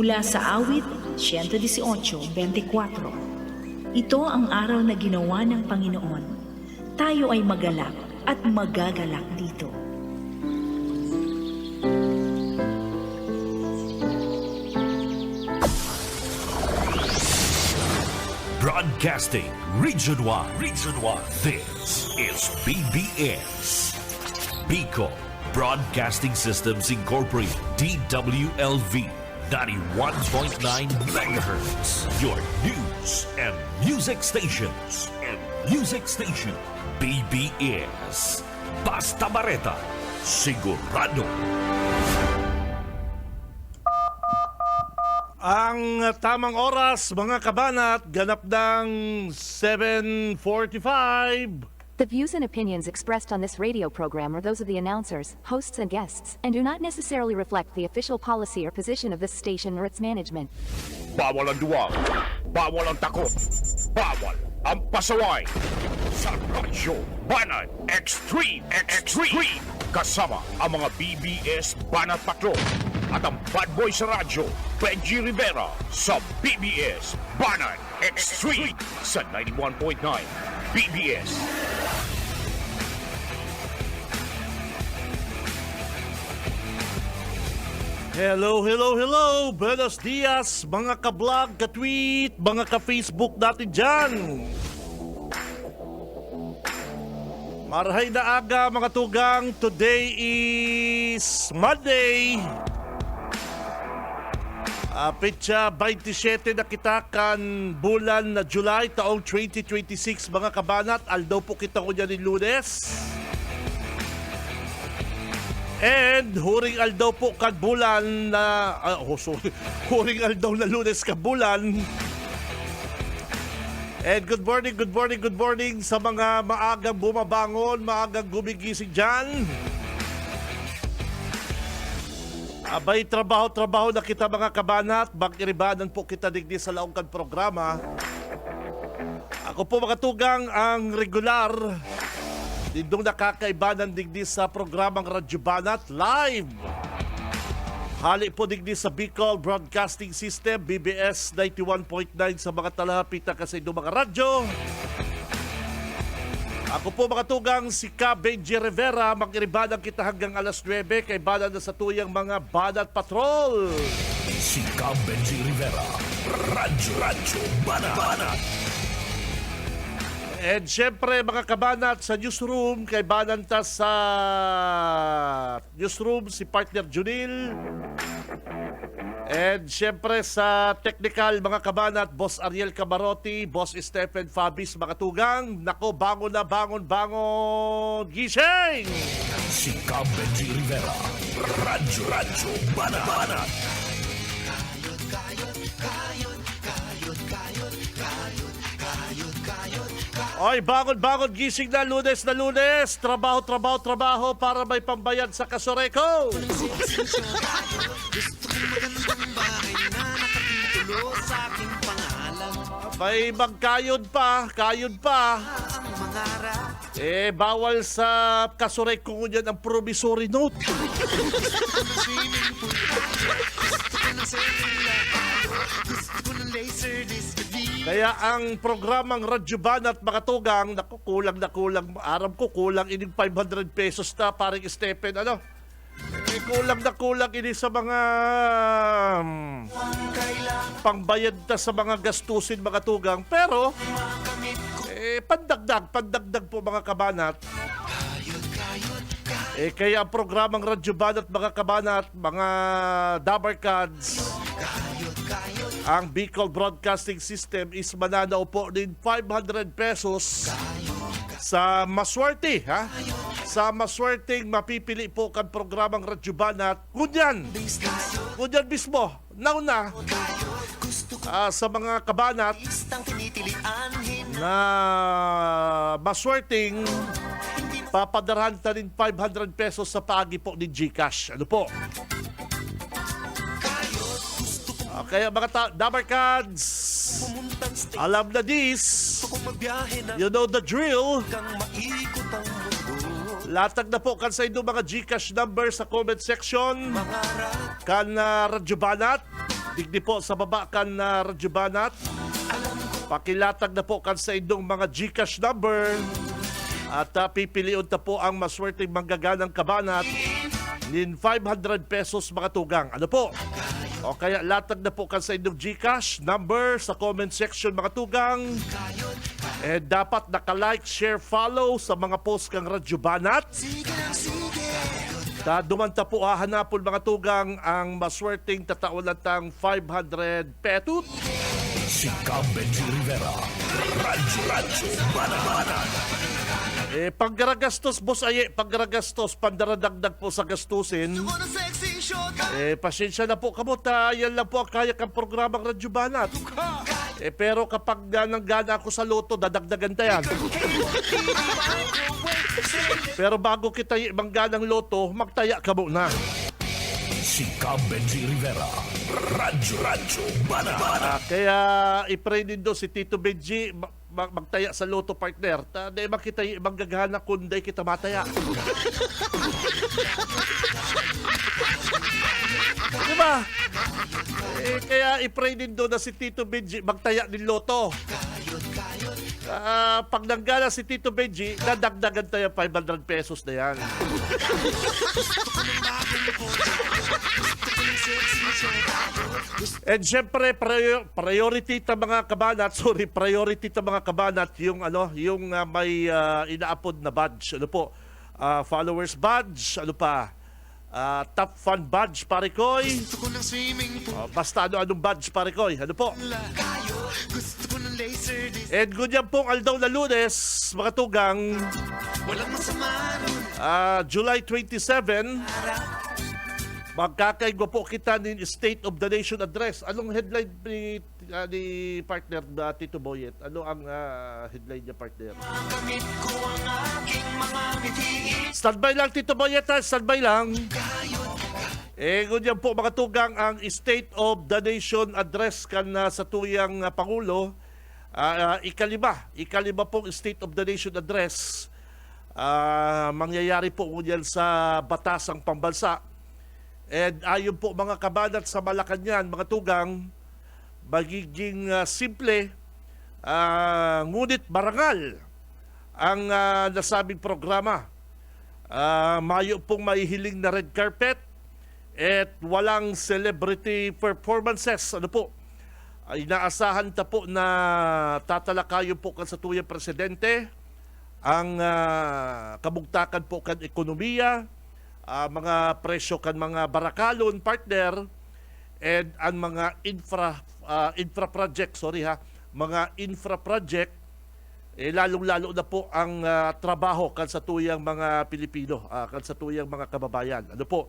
Mula sa awit 118:24. Ito ang araw na ginawa ng Panginoon. Tayo ay magalak at magagalak dito. Broadcasting Region 1. This is BBS. Bicol Broadcasting Systems Incorporated. DWLV 91.9 megahertz. Your news and music stations. BBS. Basta Bareta. Sigurado. Ang tamang oras, mga kabanat, ganap ng 7:45. The views and opinions expressed on this radio program are those of the announcers, hosts, and guests, and do not necessarily reflect the official policy or position of this station or its management. Bawal ang duwag, bawal ang takot, bawal ang pasaway. Sa Radyo Banat Extreme, kasama ang mga BBS Banat Patrol at ang bad boy sa radyo, Benji Rivera sa BBS Banat Extreme sa 91.9 BBS. Hello! Buenos dias, mga ka-vlog, ka-tweet, mga ka-Facebook natin dyan. Marahay na aga, mga tugang. Today is Monday. Petsa 27 na kitakan bulan na July taong 2026, mga kabanat. Aldaw po kita ko dyan ng Lunes. And huring aldaw po kad bulan na huring aldaw na Lunes ka bulan. And good morning sa mga maagang bumabangon, maagang gumigising dyan. Abay, trabaho na kita, mga kabanat. Bang-iribanan po kita digdi sa laongkan programa. Ako po, mga tugang, ang regular dindong nakakaibanan digdi sa programang Radyo Banat Live. Hali po digdi sa Bicol Broadcasting System, BBS 91.9 sa mga talahapita kasi itong mga radyo. Ako po, mga tugang, si Ka Benji Rivera. Mag-iribanan kita hanggang alas 9 kay banan na sa tuyang mga Banat Patrol. Si Ka Benji Rivera. Radyo Banat. And syempre, mga kabanat, sa newsroom, kay bananta sa newsroom si partner Junil. And syempre sa technical, mga kabanat, Boss Ariel Camarotti, Boss Stephen Fabis, mga tugang. Nako, bangon na, bangon, gising! Si Ka Benji Rivera. Radyo Banat. Oy, bangon, gising na, Lunes. Trabaho para may pambayad sa kasoreko. Gusto ko magandang bahay na nakatitulo sa aking pangalan. May magkayod pa. Ang mangarap. Bawal sa kasoreko niyan ang promissory note. Swimming pool. Gusto ko ng cellular. Gusto ko ng laser disc. Kaya ang programang Radyo Banat, mga tugang, naku, kulang. Aram ko, kulang ining 500 pesos na, paring Stephen, ano? Kulang ini sa mga pangbayad na sa mga gastusin, mga tugang. Pero, pandagdag po, mga kabanat. Kaya ang programang Radyo Banat, mga kabanat, mga Dabarkads, ang Bicol Broadcasting System is mananaw po din 500 pesos sa maswerte, ha? Sa maswerteng mapipili po kan programang Radyo Banat. Kunyan mismo, nauna sa mga kabanat na maswerteng papadarhan ta rin 500 pesos sa pagi po ni GCash. Ano po? Kaya mga Dabarkads, alam na this, you know the drill. Latag na po kan sa inyo mga GCash number sa comment section. Kan Radyo Banat, digdi po sa baba kan na Radyo Banat. Pakilatag na po kan sa inyong mga GCash number. At pipiliun na po ang maswerteng manggaganang kabanat nin 500 pesos mga tugang. Ano po? O kaya latag na po kan sa inyong GCash number sa comment section mga tugang. Dapat naka-like, share, follow sa mga post kang Radyo Banat. Dumanta po hahanapon mga tugang ang maswerteng tataulatang 500 petot. Si Cab Benji Rivera. Radyo Banat. Paggaragastos, boss Aye, paggaragastos, pandaradagdag po sa gastusin. Pasensya na po kamuta, yan lang po ang kaya kang programang Radyo Banat. Pero kapag nanggana ako sa loto, dadagdagan tayan. Pero bago kita mangganang loto, magtaya ka muna. Si Cab Benji Rivera. Radyo Banat. Kaya i-pray din do si Tito Benji magtaya sa loto partner. Dahil makita manggagana kundi kita mataya. Diba? Kaya i-pray din do na si Tito Benji magtaya din loto. Pag nanggana si Tito Benji, nadagdagan tayo 500 pesos na yan. And syempre priority ta mga kabanat, yung may inaapod na badge. Ano po? Followers badge, ano pa? Top fan badge pare koy. Basta anong badge pare koy. Ano po? And good yan pong aldaw na Lunes, mga tugang. July 27. Magkakaigwa po kita ng State of the Nation Address. Anong headline ni partner Tito Boyet? Ano ang headline niya, partner? Standby lang, Tito Boyet, ha? Standby lang. Ganyan po mga tugang ang State of the Nation Address kan sa tuyang Pangulo. Ikalima pong State of the Nation Address. Mangyayari po yan sa Batasang Pambansa. And ayon po mga kabanat sa Malacanang, mga tugang, magiging simple, ngunit marangal ang nasabing programa. Mayo pong mahihiling na red carpet at walang celebrity performances. Ano po? Inaasahan ta po na tatalakayo po kan sa tuyang presidente ang kabugtakan po kan ekonomiya, mga presyo kan mga barakalon partner, and ang mga infra project, mga infra project, lalong-lalo na po ang trabaho kan sa tuyang mga Pilipino, kan sa tuyang mga kababayan. Ano po?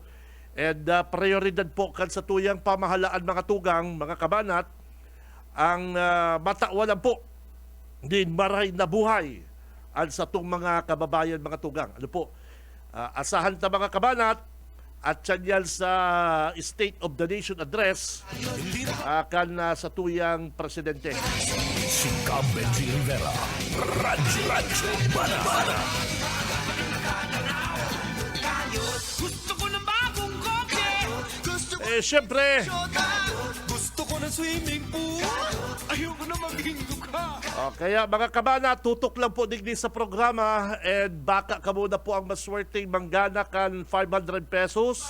And prioridad po kan sa tuyang pamahalaan mga tugang, mga kabanat, ang matawalan po din maray na buhay ang sa itong mga kababayan, mga tugang. Ano po? Asahan ta mga kabanat at yan sa State of the Nation Address kan sa tuyang presidente. Si Cab Benji Rivera. Radyo Banat. Gusto ko ng bagong koke. Siyempre, Gusto ko ng swimming pool. Ayoko na maging dukha. kaya mga kabana, tutok lang po digdi sa programa and baka ka muna po ang maswerteng manggana kan 500 pesos.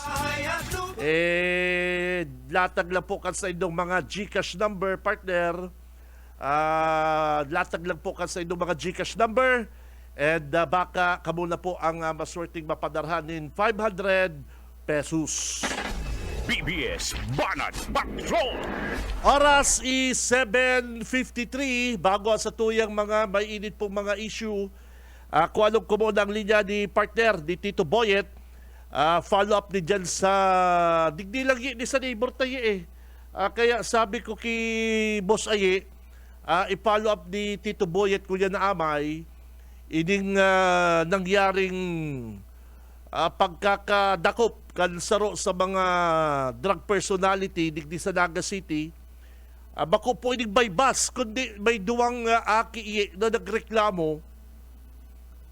Latag lang po kan sa inyong mga GCash number, partner. Latag lang po kan sa inyong mga GCash number and baka ka muna po ang maswerteng mapadarhanin 500 pesos. BBS Banat Patrol! Oras is 7:53 bago sa tuyang mga may init pong mga issue. Kung anong kumunang linya ni partner, ni Tito Boyet, follow up din dyan sa digdi lang ni sa neighbor tayo kaya sabi ko kay Boss Aye, i-follow up ni Tito Boyet kuya na amay, ining nangyaring pagkakadakop kan saro sa mga drug personality digdi sa Naga City. Bako po ining by bus kundi may duwang aki na nagreklamo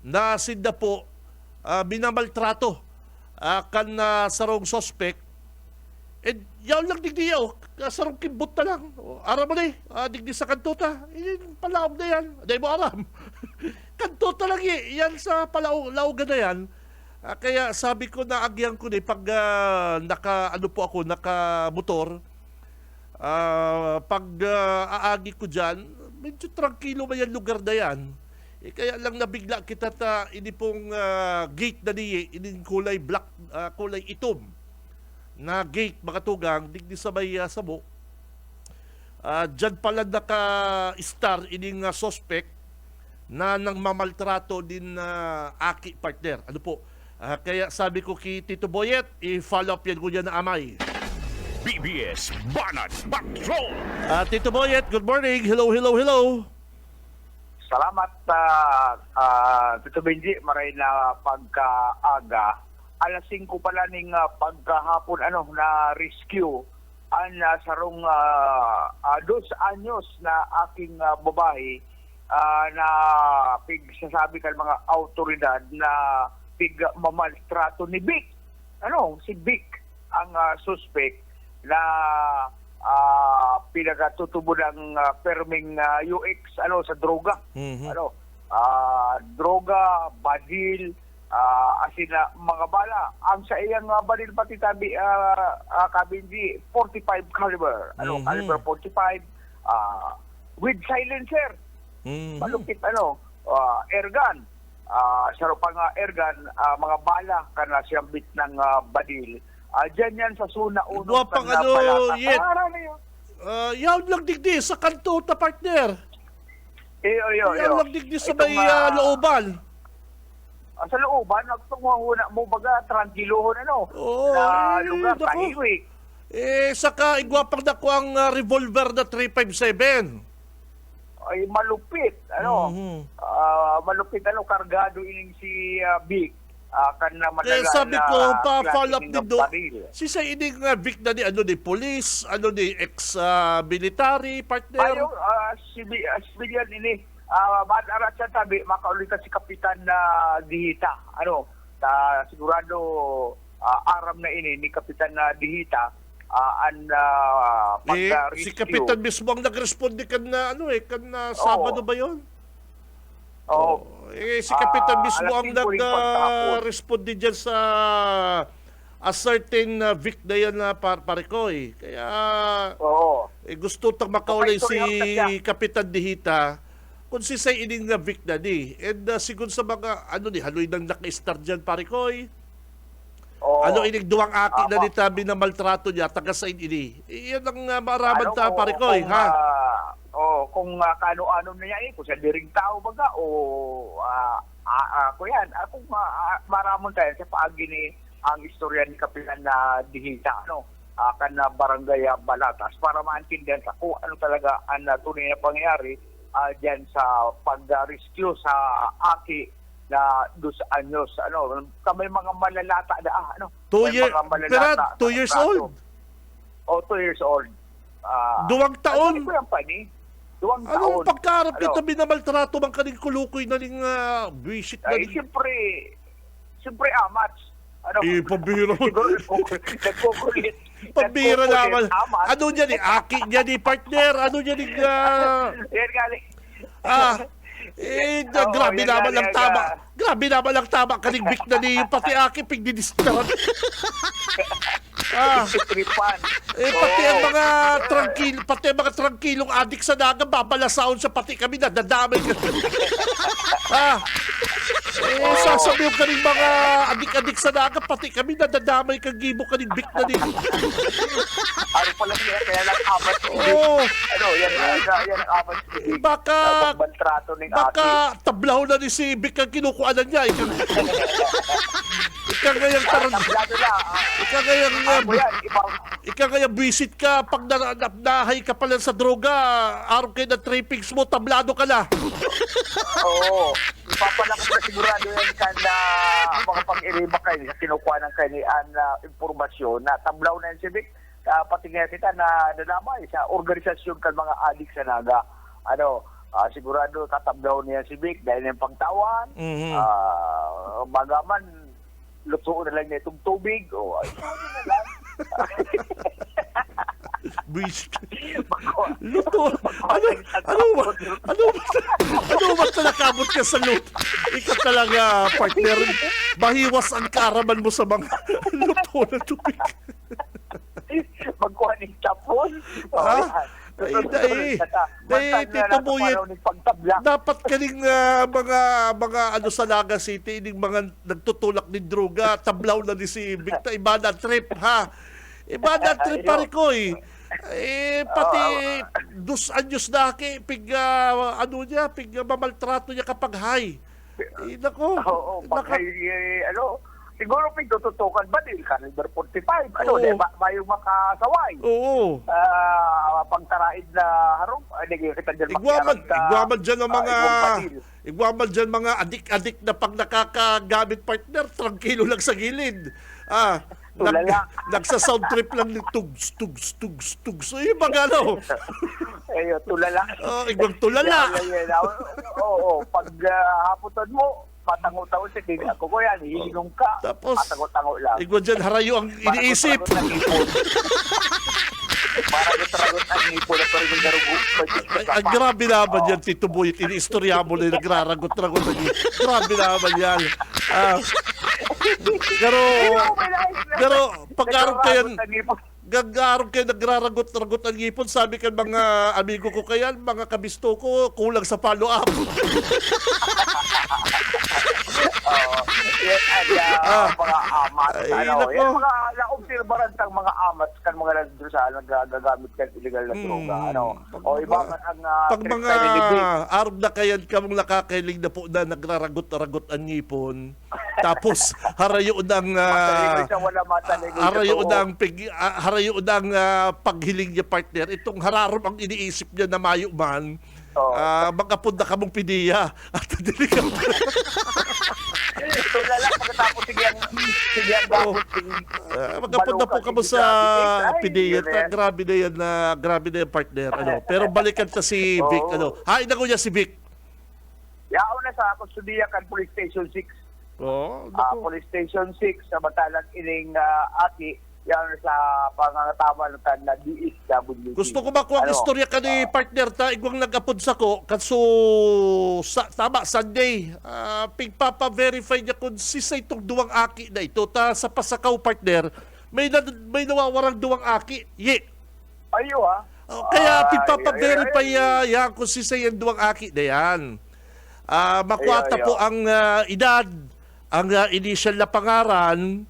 na sinda po binamaltrato kan sarong suspect And yaw lang digdi yaw, kasarong kimbot na lang. Aram mo na digdi sa kantuta. Palaog na yan. Day mo aram. Kantuta lang yan sa palaugan na yan. Kaya sabi ko na agyan ko pag naka-motor, pag aagi ko dyan, medyo tranquilo ba yan lugar na yan. Kaya lang nabigla kita ini pong gate na niya, ini kulay black, kulay itom na gate, mga tugang, digdi sa may sabo. Dyan pala naka-star ining suspect na nang mamaltrato din aki partner. Ano po? Kaya sabi ko kay Tito Boyet, i-follow up yan ko dyan na amay. BBS Banat Patrol! Tito Boyet, good morning. Hello, hello, hello. Salamat, Tito Benji, maray na pagkaaga. Alas 5 pala ning pagkahapon na rescue ang sarong 2 anyos na aking babae na sasabi kan mga autoridad na mamaltrato ni Vic. Si Vic ang suspect na pinagatutubo ng perming UX sa droga. Mhm. Droga, badil, asin na mga bala. Ang sa iyang badil pati tabi kabindi 45 caliber. Mhm. Caliber 45 with silencer. Mhm. Malupit airgun. Saro pa nga airgun, mga bala kana siyang bit ng badil. Diyan yan sa Suna Uno. Dua pang Yet. Yaw lang digdi sa kantuta partner. Yaw lang digdi sa may looban. Sa looban, nagtungwahuna mo baga, tranquilohon Oo, na lugar, naku. tahimik. Saka igwapang dako ang revolver na 357. Ay malupit, Mhm. malupit, kargado ining si Vic. Kan na madala Kaya sabi ko, pa-follow up klaseng din ng doon. baril. Si sa ining Vic na ni police, ex-military partner. Ayaw, civilian ini, madarat sa tabi, makaulitan si Kapitan na Dihita. Sigurado aram na ini ni Kapitan na Dihita, pag-rescue. Si Kapitan mismo ang nag-responde kan Sabado ba yun? Oo. Si Kapitan mismo alas ang 5 ring pagtapos. nag-responde dyan sa a certain Vic na yan na Parikoy. Kaya Oo. gusto tang makaulay si Kapay, sorry, Kapitan Dihita kung si say ining na Vic na di. And siguro sa mga haloy nang naka-star dyan Parikoy. Oo. Ining duwang aki na nitabi na maltrato niya taga sa ini. Iyan ang maaraman ta Parikoy, ha? Kung kano-ano na yan kung sa diring tao baga ako yan. Kung maramon tayo sa paagi ni ang istorya ni Kapitan na Dihita, kan na barangay Balatas para maintindihan sa kung ano talaga ang tunay na pangyayari dyan sa pag-rescue sa aki na 2 anyos. Kami mga malalata na 2 may years, mga malalata pero 2 na years kaso. old. 2 years old. 2 taon. Ano po yan pa ni? 2 taon. Anong pagkarap kita binamaltrato mang kaning kulukoy na ning buwisit na Ay, ning... siyempre amats. Pabira mo. Siguro nagkukulit. Pabira naman. Amats. Ano niya ni? Aki niya ni partner. Ano niya ni... Yan galing. Grabe yan naman lang galing, tama. Grabe naman lang tama kaning Vic na ni pati Aki pigdidistar. Tripan. Pati ang mga trangkilong adik sa dagat, babalasaon sa pati kami, nadadamay ka. Sasabihin ka rin mga adik-adik sa dagat, pati kami, nadadamay ka, gibo ka ning Vic na din. Ano pala niya, kaya lang amat. Oo. Yan ang amat. Baka Pagbantrato ng Aki. tablaw na ni si Vic ang kinukuanan niya. Ika ngayang Tablado lang. Ika ngayang visit ka, pag nahay ka pala sa droga, araw kayo na trippings mo, tablado ka na. Oo. Ipapalakot na sigurado yan na mga pang-iriba kayo sa kinukuha ng kanian na impormasyon na tablaw na yan si Vic. Pati nga kita na nadamay sa organisasyon kan mga adik sa Naga. Sigurado tatablaw niya si Vic dahil yung pagtawan. Mhm. Bagaman lutuon na lang niya itong tubig. Ay, na lang. Wish. Magkuha. Luto. Ano ba nakabot ka sa luto? Ikaw talaga, partner. Mahiwas ang karaman mo sa mga luto na tubig. Magkuha ng tapon. Ha? Ay, Tito Boyet, dapat kaning mga ano sa Naga City, ining mga nagtutulak ng droga, tablaw na ni si Victor, iba na trip, ha? Iba na trip, pare ko, eh. Pati 2 anyos na pig mamaltrato niya kapag high. Nako. Oo, siguro pagtututukan ba din, caliber 45, mayong makasaway. Oo. Pagtaraid na harong, hindi kita dyan Igwaman dyan mga adik-adik na pag nakakagamit partner, trangkilo lang sa gilid. Tulala. Nagsa-sound trip lang ng tugs. So yung mga ano. Tulala. Igwang tulala. Oo, pag haputan mo, patango-tango sa tingin. Ako ko yan, hihinong ka. Tapos, patango-tango lang. igwang dyan harayo ang iniisip. Para tragot ang ipon na parang yung darugo. Ang grabe naman yan, Tito Boyet. Iniistorya mo na yung nagraragot-ragot. Grabe naman yan. Pero pag-araw kayo nagraragot-ragot ang ngipon, sabi ka mga amigo ko kayan, mga kabisto ko, kulang sa follow-up. Mga amat. Yung mga na-observaran ng mga amat kan mga nagagamit kan illegal na droga. O iba man ang pag mga arog na kayan ka mong nakakailing na po na nagraragot-ragot ang ngipon, tapos harayo ng paghiling niya partner, itong hararom ang iniisip niya na mayo man, magkapod na kamong pidiya at dili ka tulala pagkatapos sigyang magkapod na po kamo sa pidiya. Grabe na yan partner. Pero balikan ta si Vic. Hain na ko niya si Vic. Yao na sa Kusudiya kan Police Station 6. Police Station 6 sa Batalan ining ati yan sa pangangatama ng na DSWD. Gusto ko makuha ang istorya ka ni partner ta igwang nag-apod sa ko kanso tama Sunday. Pigpapa-verify niya kung sisay itong duwang aki na ito ta sa Pasakaw partner may nawawarang duwang aki. Ayo ha. Kaya pigpapa-verify yan kung sisay ang duwang aki na yan. Makuha po ang edad, ang initial na pangaran,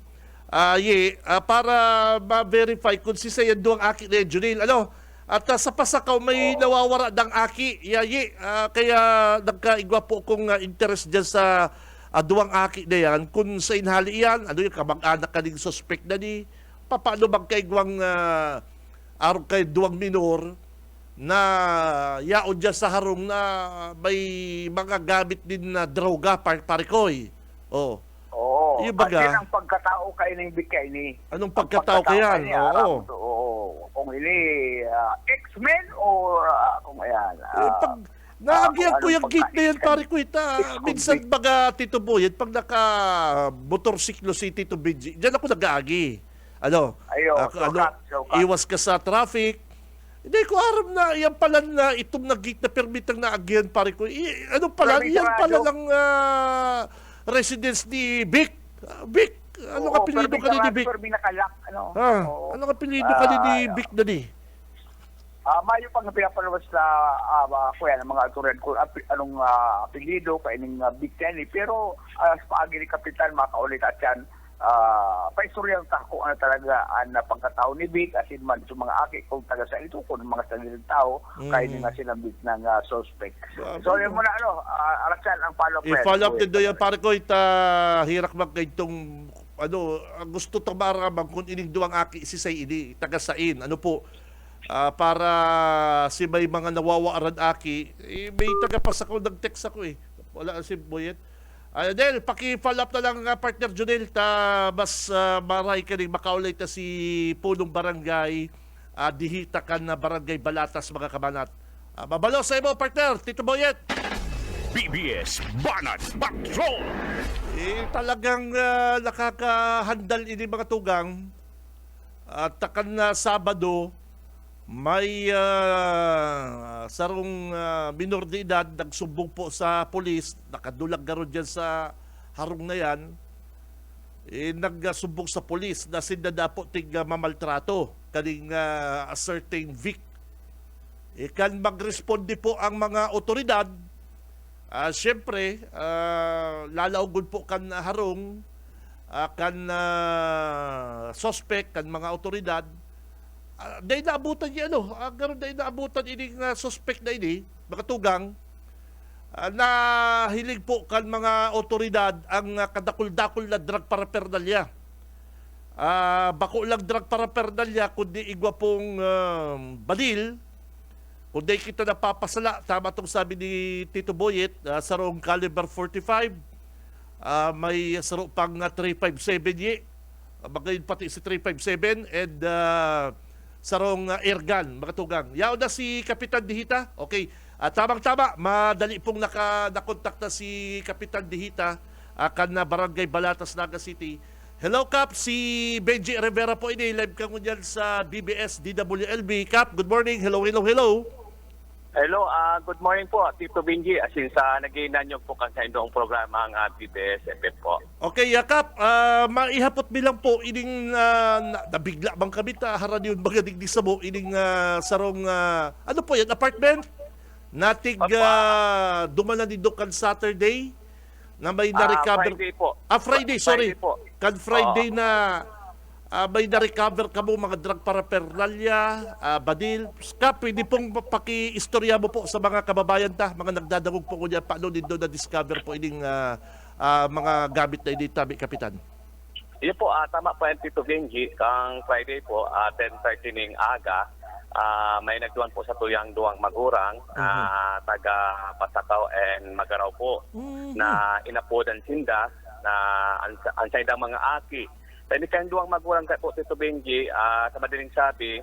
para ma-verify kung si Sayan doang aki na Junil. At sa Pasakaw may nawawara ng aki. Kaya nagkaigwa po kong interest dyan sa duwang aki na yan. Kung sa inhali yan, yung kamag-anak ka ng suspect na ni, paano magkaigwang araw kay duwang minor na yaon dyan sa harong na may mga gamit din na droga, parikoy. Yung baga, kasi ang pagkatao kayo ng bigay ni. Anong pagkatao kayan? Kung ini X-Men o kung ayan. Pag naagyan ko yung gate na yan, pare ko minsan baga Tito Boyet, pag naka-motorsiklo si Tito Benji, dyan ako nag-aagi. Iwas ka sa traffic. Hindi ko aram na, yan pala na itong nag-gate na permit ang naagyan, pare ko. Yan pala lang residence ni Vic. Vic, ano ka apelido ka ni Vic? Ano ka apelido ka ni Vic na ni? Mayo pang pinapalabas na kuya ng mga autoridad kung anong apelido kaining Vic Kenny. Pero sa paagi ni Kapitan, makaulit at yan, paistoryan ta kung ano talaga ang pagkatao ni Vic, asin man sa mga aki kung taga sa ito, kung mga sanilang tao, kaya nga sinabit ng suspect. So yun muna, Araksal, ang follow-up. I-follow up din doon yan, pare ko, hirak man kayo itong, gusto ito maramang kung ining duwang aki si say ini, taga sain, para si may mga nawawaaran aki, may taga Pasakaw nag-text ako wala si Boyet. Del, paki-follow up na lang partner Junel, mas maray ka rin makaulay ta si punong barangay, dihita ka na barangay Balatas mga kabanat. Mabalo sa imo partner, Tito Boyet. BBS Banat Patrol! Talagang nakakahandal ini mga tugang. At takan na Sabado, may sarong minor de edad nagsumbong po sa pulis, nakadulag garo dyan sa harong na yan, nagsumbong sa pulis na sinada po tig mamaltrato kaning a certain Vic. Kan magresponde po ang mga otoridad, siyempre, lalaugod po kan harong, kan suspect, kan mga otoridad, dahil naabutan niya, gano'n dahil naabutan ining suspect na ini, mga tugang, na hilig po kan mga otoridad ang kadakul-dakul na drug paraphernalia. Bako lang drug paraphernalia, kundi igwa pong balil, kundi kita napapasala, tama itong sabi ni Tito Boyet, sarong caliber 45, may saro pang 357 ye, magayon pati si 357, and sarong airgun, mga tugang. Yaw na si Kapitan Dihita. Okay. Tamang-tama, madali pong nakontak na si Kapitan Dihita kan na Barangay Balatas, Naga City. Hello, Kap. Si Benji Rivera po ini. Live ka mo dyan sa BBS DWLB. Kap, good morning. Hello, hello, hello. Hello, good morning po, Tito Benji. Asin sa nag-iinan nyo po kan sa indoong programa ang BBS FM po. Okay, Yakap, maihapot bilang po ining nabigla bang kami haran yun magadig di sa mo ining sarong ano po yan, apartment natig dumanan din kan Saturday na may na-recover. Friday po. Friday, sorry. Friday po. Kan Friday na may na-recover ka mo mga drug paraphernalia, badil. Kap, pwede pong paki-istorya mo po sa mga kababayan mga nagdadagog po kunya, paano din doon na-discover po ining mga gamit na ini, tabi, Kapitan? Iyo po, tama po yan, Tito Benji. Kang Friday po, 10:30 ning aga, may nagduan po sa tuyang duwang magurang, taga Pasakaw and Magaraw po, na inapodan sinda, na ang saydang mga aki. Hindi kayong duwang magurang po, Tito Benji, sa madaling sabi,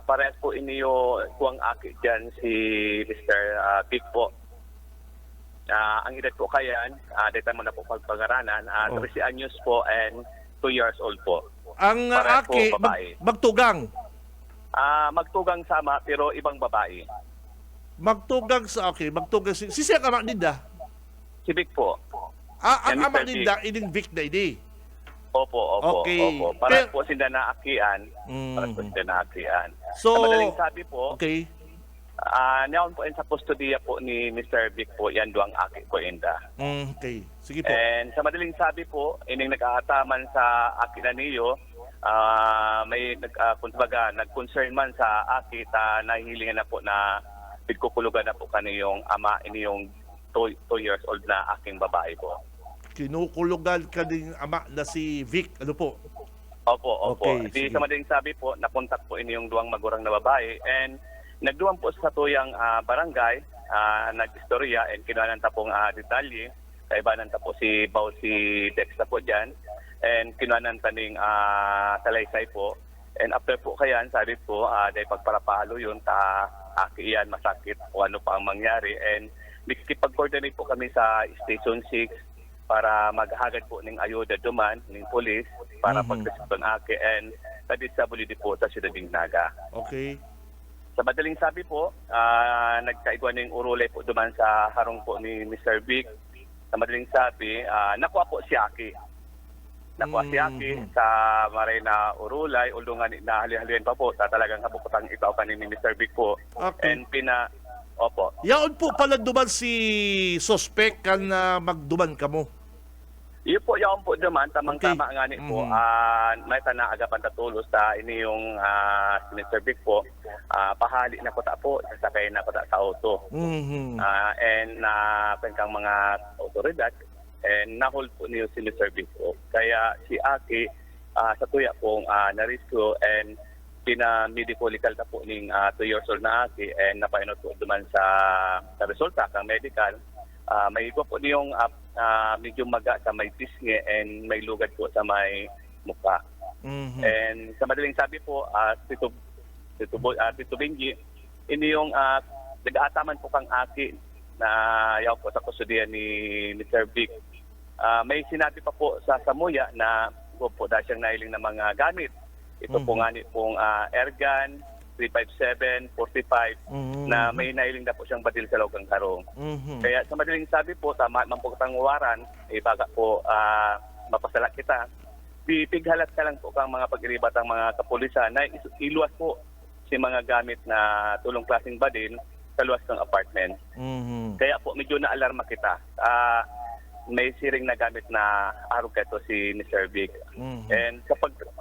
parehas po iniyo duwang aki dyan si Mr. Big po. Ang edad po kayan, dito mo na po pagpangaranan, 13 anyos po and 2 years old po. Ang Parehas aki, po babae. magtugang. Magtugang sama pero ibang babae. Magtugang sa, okay, magtugang si siya ka Ninda. Si Big po. Ang Yan, ama Mr. Ninda, ining Vic na ini. Opo. Okay. Opo. Parehas po sila naakian. Parehas po sila naakian. So, sa madaling sabi po, okay. naon po sa kustodiya po ni Mr. Vic po, yan duwang aki po inda. Okay. Sige po. And sa madaling sabi po, ining nag-aataman sa aki na niyo, may nag-concern man sa aki ta nahihilingan na po na pagkukulugan na po kaniyong ama iniyong 2 years old na aking babae po. Kinukulugan ka ng ama na si Vic, ano po? Opo. Okay, Di sige. sa madaling sabi po, nakontak po iniyong duwang magurang na babae and nagduwang po sa tuyang barangay, nag-istorya and kinuhanan ta pong detalye. Kaibanan ta po si Dex na po dyan and kinuhanan ta ning salaysay po. And after po kayan, sabi po, dahil pagparapalo yun, aki iyan, masakit o ano pa ang mangyari. And nakikipag-coordinate po kami sa Station 6 para maghagad po ng ayuda duman, ng polis, para pagkasipon aki and kadisability po sa Ciudad Naga. Okay. Sa madaling sabi po, nagkaigwa ng urulay po duman sa harong po ni Mr. Vic. Sa madaling sabi, nakuha po si Aki. Nakuha si Aki sa Marina Urulay, ulungan na hali-halian pa po sa talagang kapuputang itaw ka ni Mr. Vic po. Okay. And opo. Yaon po pala duman si suspect kan na magduman ka mo. Iyo po, yaon po duman, tamang-tama Okay. nga ni po, may tanaagapan tatulos sa iniyong Mr. Vic po, pahali na ko ta po, sasakay na ko ta sa auto. And kang mga otoridad, and nahold po niyo si Mr. Vic po. Kaya si Aki, sa tuya pong na-rescue and pina-medical na po ng 2 years old na Aki and napainot po duman sa resulta kang medical. May iba po niyong medyo maga sa may pisngi and may lugad po sa may mukha. And sa madaling sabi po, Tito Benji, ini yung nag-aataman po kang Aki na yaw po sa kusudian ni Mr. Vic. May sinabi pa po sa Samuya na po dahil siyang nahiling ng mga gamit Ito po nga ni pong airgun 357, 45 na may nailing na po siyang badil sa loob ng karong. Kaya sa madaling sabi po, tama man po katang waran, baga po mapasala kita. Pipighalat ka lang po kang mga pag-iribat ang mga kapulisan na iluwas po si mga gamit na tulong klaseng badil sa luwas ng apartment. Kaya po medyo na-alarma kita. May siring na gamit na arog ito si Mr. Vic. And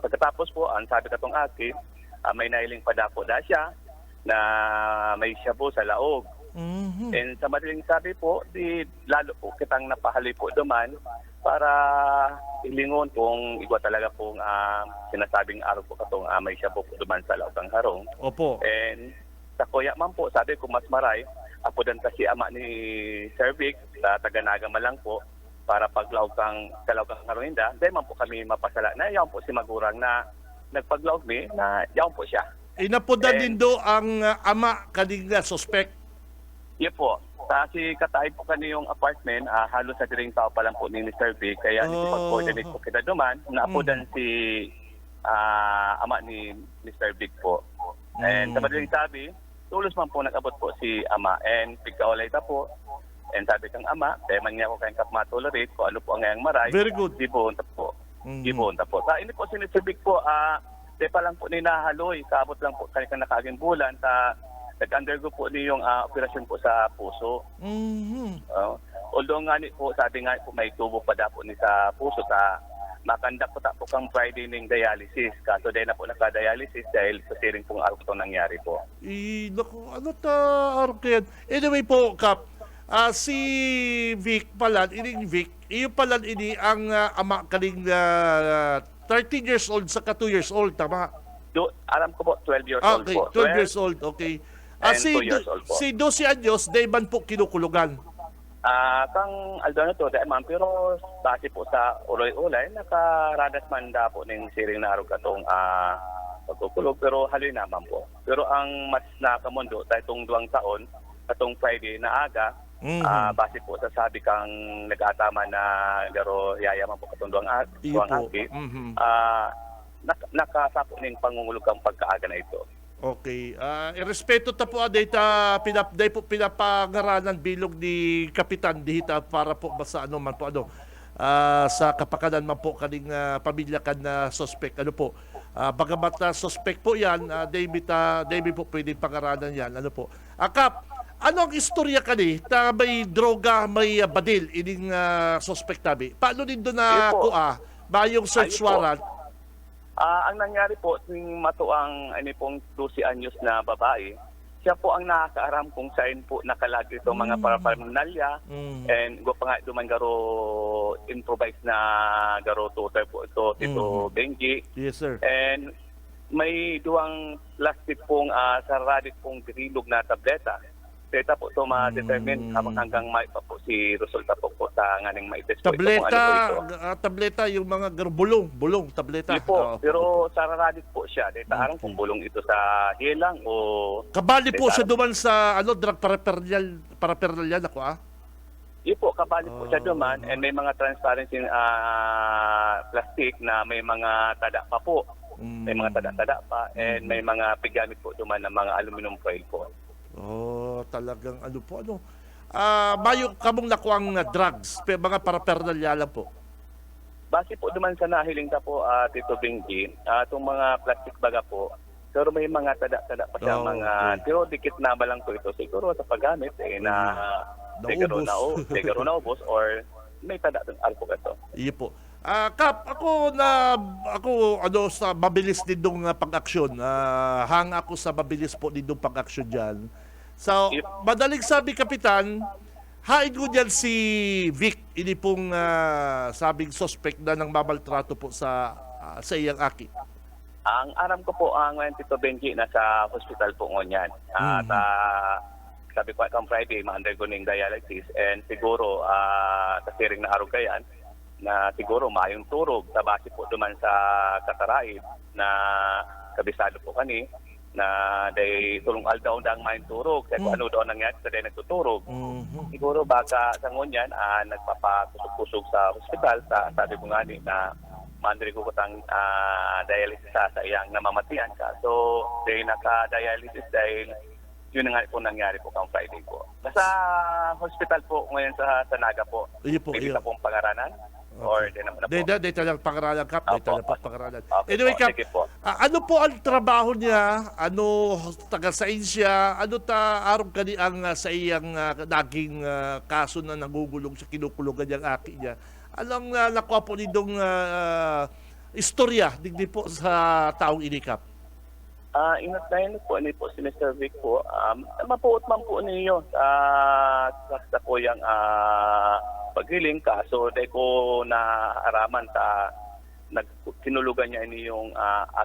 pagkatapos po, ang sabi katong aki, may nailing padapo da siya na may shabu sa laog. And sa madaling sabi po, lalo po kitang napahali po duman para ilingon kung igwa talaga pong sinasabing arog po katong may shabu po duman sa laog ng harong. Opo. And sa kuya man po, sabi ko mas maray, apo dan kasi ama ni Sir Vic, sa Taganaga lang po, para paglaog kang haruinda, dahil man po kami mapasala na yaon po si Magurang na nagpaglaog mi na yaon po siya. Inapoda din do ang ama kaning suspect. Iya po. Kasi katay po kani yung apartment, halos sa diring tao pa lang po ni Mr. Vic, kaya pag-coordinate po kita duman, naapodan si ama ni Mr. Vic po. And sa madaling sabi, tulos man po nag-abot po si ama and pigkaulay ta po. And sabi kang ama, kaya man niya ako kayong kapmatolerate kung ano po ang ngayang maray. Very good. Gibon ta po. Gibon ta po. Sa ini po sinisibig po, di pa lang po ni nahaloy, kaabot lang po kanyang nakaging bulan, nag-undergo po ni yung operasyon po sa puso. Although nga ni po, sabi nga po may tubo pa da po ni sa puso, makanda po ta po kang Friday ng dialysis. Kaso dahil na po naka-dialysis dahil sa siring pong araw itong nangyari po. Naku, ano ta, araw yan. Anyway po, Kap, si Vic pala, iyo pala ini ang ama kaling 13 years old sa 2 years old, tama? Alam ko po, 12 years old okay, po. 12 years old, okay. And 2 years old po. Si 12 anyos, day man po kinukulugan. Kang Aldona to, dahil man, pero base po sa ulay-ulay, nakaradas man da po ng siring na araw katong pagkukulog, pero haloy naman po. Pero ang mas nakamundo, dahil itong 2 taon, katong Friday na aga, base po sa sabi kang nag-atama na garo yayaman po katong duwang aki, nakasapo ng pangungulukang pagkaaga na ito. Okay. Irespeto ta po data pinapday po pinapangaranan bilog ni Kapitan Dihita para po basta ano man po sa kapakanan man po kaning pamilya kan na suspect ano po. Bagamat na suspect po yan, David po pwedeng pangaranan yan. Ano po. Kap, ano ang istorya kani na may droga, may badil ining suspect tabi? Paano din doon na kuha? Ba yung search warrant? Ang nangyari po, ng matuang pong 12 anyos na babae, siya po ang nakakaaram kung saan po nakalagay itong mga paraphernalia and go pa nga duman garo improvise na garo tutor po ito, Tito Benji. Yes, sir. And may duwang plastic pong saradik pong dirilog na tableta. Data po ito ma-determine hanggang may pa po si resulta po sa nganing maitest po ito. Tableta, yung mga bulong, tableta. Hindi po, pero sararadit po siya. Data arang kung bulong ito sa hilang o... Kabali po siya duman sa drug paraphernalia ako Hindi po, kabali po siya duman and may mga transparency plastic na may mga tada pa po. May mga tada pa and may mga pigamit po duman ng mga aluminum foil po. Talagang bayo kamong nakuang drugs, mga paraphernalia lang po. Base po duman sa nahiling ka po, Tito Benji, itong mga plastic baga po, pero may mga tada-tada pa siya, pero dikit na ba lang po ito siguro sa paggamit, na siguro naubos or may tada ng alcohol ito. Iyo po. Kap, ako sa mabilis din dong pag-aksyon. Hang ako sa mabilis po din dong pag-aksyon dyan. So, madaling sabi, Kapitan, hain ko dyan si Vic, ini pong sabing suspect na ng mamaltrato po sa iyang aki. Ang aram ko po, ngayon Tito Benji, nasa hospital po ngunyan. At sabi ko kang Friday, ma-undergo ng dialysis and siguro kasiring na arugayan na siguro mayong turog sa base po duman sa Kataraid na kabisado po kani na day tulong aldaw dang mayong turog kaya kung ano daw nangyari sa day nagtuturog siguro baka sa ngunyan nagpapakusog-kusog sa hospital sa sabi ko nga ni na mandiri ko kutang dialysis sa iyang namamatian ka. So, dahil naka-dialysis dahil yun nga po nangyari po kang Friday po. Nasa hospital po ngayon sa Naga po. Iyo po, Pili iyo. ka pong pangaranan? Or di naman na po? Dito lang pangaralan, Kap. Dito lang po pangaralan. Okay Anyway, po, Kap, sige po. ano po ang trabaho niya? Ano, taga-sainsya? Ano arong kani ang sa iyang naging kaso na nagugulong sa kinukulugan niyang aki niya? Anong nakuha po nitong istorya digdi po sa taong ini, Kap? Inatayin po ni po si Mr. Vic po. Mapuot man po niyo sa po yung paghiling kaso dahil ko naaraman sa kinulugan niya ini yung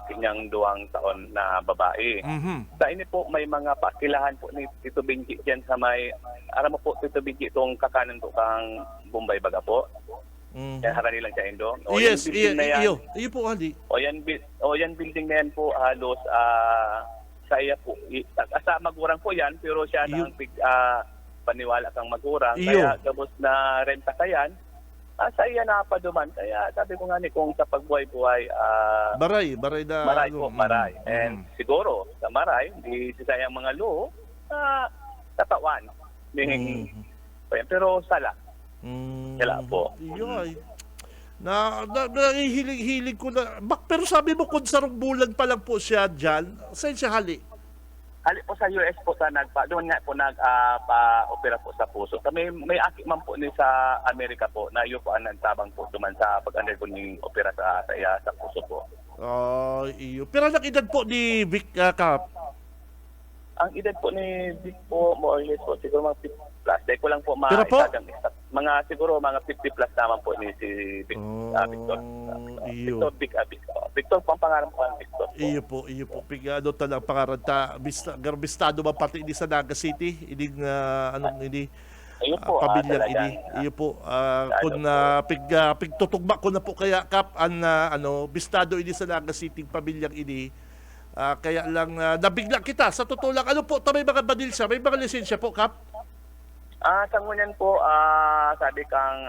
aking niyang 2 taon na babae. Sa ini po may mga pakilahan po ni Tito Benji dyan sa may aram mo po Tito Benji itong kakanan po kang Bombay Baga po. Kaya harani lang siya indo. Yes, iyo po, Andy. O yan building na yan po halos sa iya po. Sa magurang po yan pero siya Iyo. nang paniwala kang magurang. Iyo. Kaya gabos na renta ka yan, sa iya napaduman. Kaya sabi ko nga ni kung sa pagbuhay-buhay, Baray na. maray ano, po, maray. And siguro sa maray, hindi sisayang mga luho, tatawan. Pero sala. Sala po. Iyoy. Nahihilig ko na. Pero sabi mo kung sarong bulan pa lang po siya dyan, saan siya hali? Hali po sa US po doon nga po pa-opera po sa puso. May aki man po ni sa Amerika po na iyo po ang nagtabang po duman sa pag-undergo ng opera sa puso po. Iyo. Pero ang edad po ni Vic Kap? Ang edad po ni Vic po, more or less po, siguro mga 50 plus. Dahil ko lang po Pero po? siguro mga 50 plus naman po ni si Vic, Victor. Iyo. Victor po ang pangarap ko ang Victor po. Iyo po. Pigado talang pangaranta. Garbistado ba pati ini sa Naga City? Ining, ini? Ayun po, Pamilyang talagang, ini. Iyo po. Kung pigtutugma ko na po kaya, Kap, bistado ini sa Naga City, pamilyang ini. Kaya lang, nabigla kita. Sa totoo lang, ano po, may mga badil siya, may mga lisensya po, Kap? Sa ngunyan po, sabi kang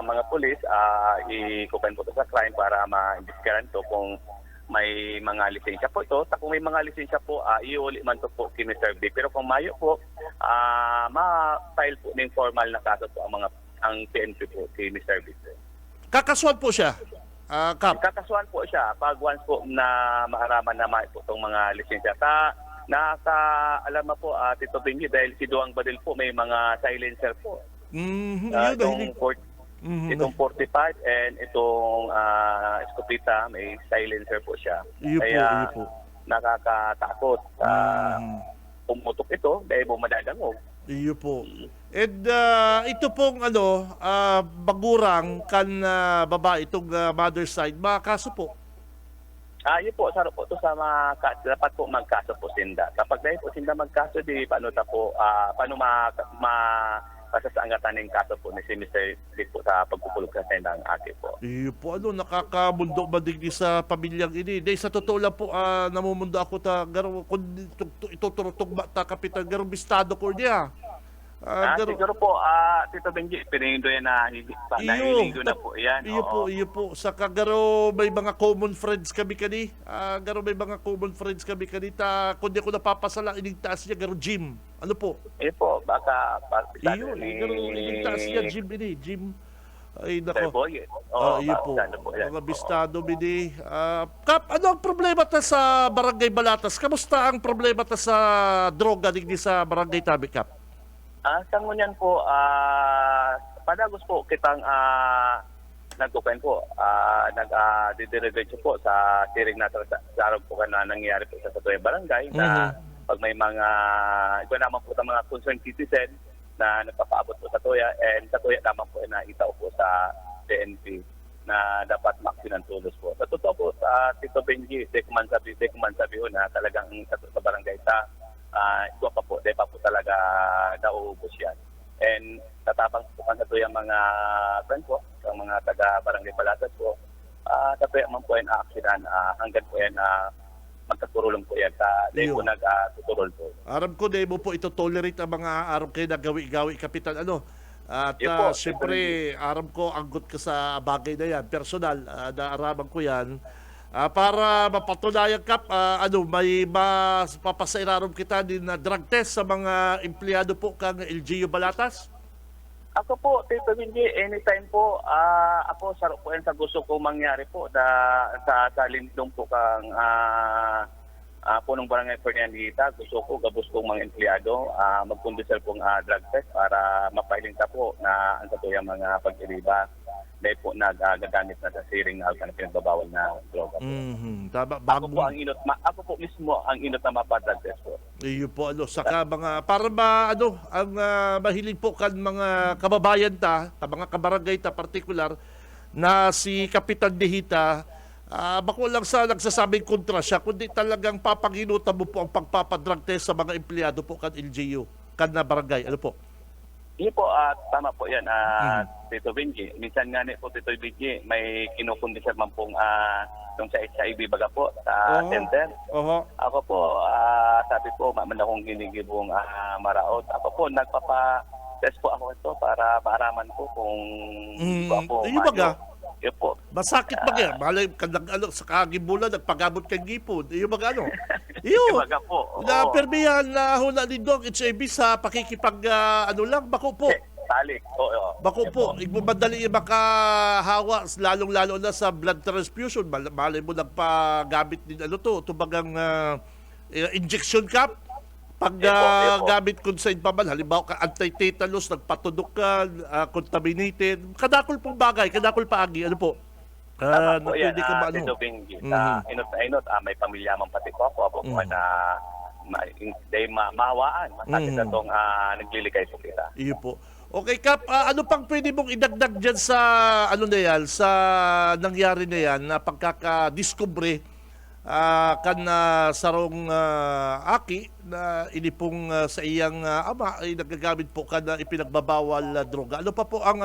mga pulis, ikupen po ito sa crime para ma-investigaran to kung may mga lisensya po ito. Kung may mga lisensya po, iuli man to po kay Mr. B. Pero kung mayo po, ma-file po ng formal na kaso po ang PNP po kay Mr. B. Kakasuhan po siya, Kap? Kakasuhan po siya pag once po na maharaman naman po itong mga lisensya. Alam mo po, Tito Benji, dahil si Duang Badil po may mga silencer po. Itong 45 and itong Escopeta, may silencer po siya. Iyo po. Nakakatakot. Pumutok ito dahil bumadadangog. Iyo po. And ito pong bagurang kan babae, itong mother side, makaso po. Yun po, saro po ito sa dapat po magkaso po sinda. Kapag dahil po sinda magkaso, paano kasasangatan ng kaso po ni si Mr. Dick po sa pagpupulog sa senda ang ate po. Iyo po, nakakamundo ba digdi sa pamilyang ini? Dahil sa totoo lang po, namumundo ako kung ituturutog ba kapitan, garong bistado ko niya. Siguro po, Tito Benji, pinindo yan na nahiligo na po yan. Iyo po. Sa kagaro may mga common friends kami kani. May mga common friends kami kani. Kung di ako napapasala, inigtaas niya garo gym. Ano po? Po, baka Iyo, garo inigtaas niya gym ini. Gym. Ay, nako. Iyo po. Mga bistado bini. Kap, ano ang problema ta sa Barangay Balatas? Kamusta ang problema ta sa droga digdi sa Barangay Tabi, Kap? Sa ngunyan po, padagos po kitang nagkupen po, nag-didiretso po sa tiring na sa araw po na nangyayari po sa Satoya Barangay na pag may mga, ito naman po sa mga concerned citizen na nagpapaabot po sa Satoya and Satoya naman po na itaw po sa PNP na dapat maksinan tulos po. Sa totoo po, sa Tito Benji, dekuman sabi na talagang sa barangay ito pa po, di pa po talaga nauubos yan. And tatabang po kan ito yung mga friend po, yung mga taga-barangay Balatas po, ito yung man po yan aaksidan hanggang po yan magkaturulong po yan. Di po nagtuturol po. Aram ko, di mo po ito tolerate ang mga araw kayo na gawi-gawi, Kapitan. At Yun po, siyempre, aram ko, anggot ka sa bagay na yan. Personal, naaraman ko yan. Para mapatunayan, Kap, may papasairarom kita din na drug test sa mga empleyado po kang LGU Balatas? Ako po, Tito Benji, anytime po, ako sarap po yan sa gusto kong mangyari po sa lindong po kang punong barangay Fernandita. Gusto ko, gabos kong mga empleyado, magkondisel pong drug test para mapailing ta po na ang katuyang mga pag-iriba dahil po nagagamit na sa siring na alkan na pinagbabawal na droga po. Tama, Ako po mismo ang inot na mapadrug test po. Iyo po, saka mga, para ang mahilig po kan mga kababayan mga kabarangay particular, na si Kapitan Dihita, bako lang sa nagsasabing kontra siya, kundi talagang papaginutan mo po ang pagpapadrug test sa mga empleyado po kan LGU, kan na barangay. Ano po? Hindi po, tama po yan, Tito Benji. Minsan nga po, Tito Benji, may kinukondisyon man pong yung sa HIV baga po sa center. Ako po, sabi po, man akong ginigibong maraot. Ako po, nagpapa-test po ako ito para maaraman ko kung ako Iyo baga? Iyo po. Masakit ba kaya? Malay, sa kagibulan, nagpagabot kang gipon. Iyo baga Iyo. Baga po. Na permihan na huna ni Doc HIV sa pakikipag bako po. Talik. Bako po, igmamadali makahawa, lalong-lalo na sa blood transfusion. Malay mo nagpagamit din tubagang injection cap. Pag gamit consign pa man, halimbawa ka anti-tetanus, nagpatudok ka, contaminated, kadakol pong bagay, kadakol paagi, ano po? Tama po yan, Tito Benji. Inot na inot, may pamilya man pati po ako po na mahawaan. Masakit na itong nagliligay po kita. Iyo po. Okay, Kap, ano pang pwede mong idagdag dyan sa, sa nangyari na yan, na pagkakadiscovery sarong aki na inipong sa iyang ama ay nagagamit po na ipinagbabawal na droga. Ano pa po ang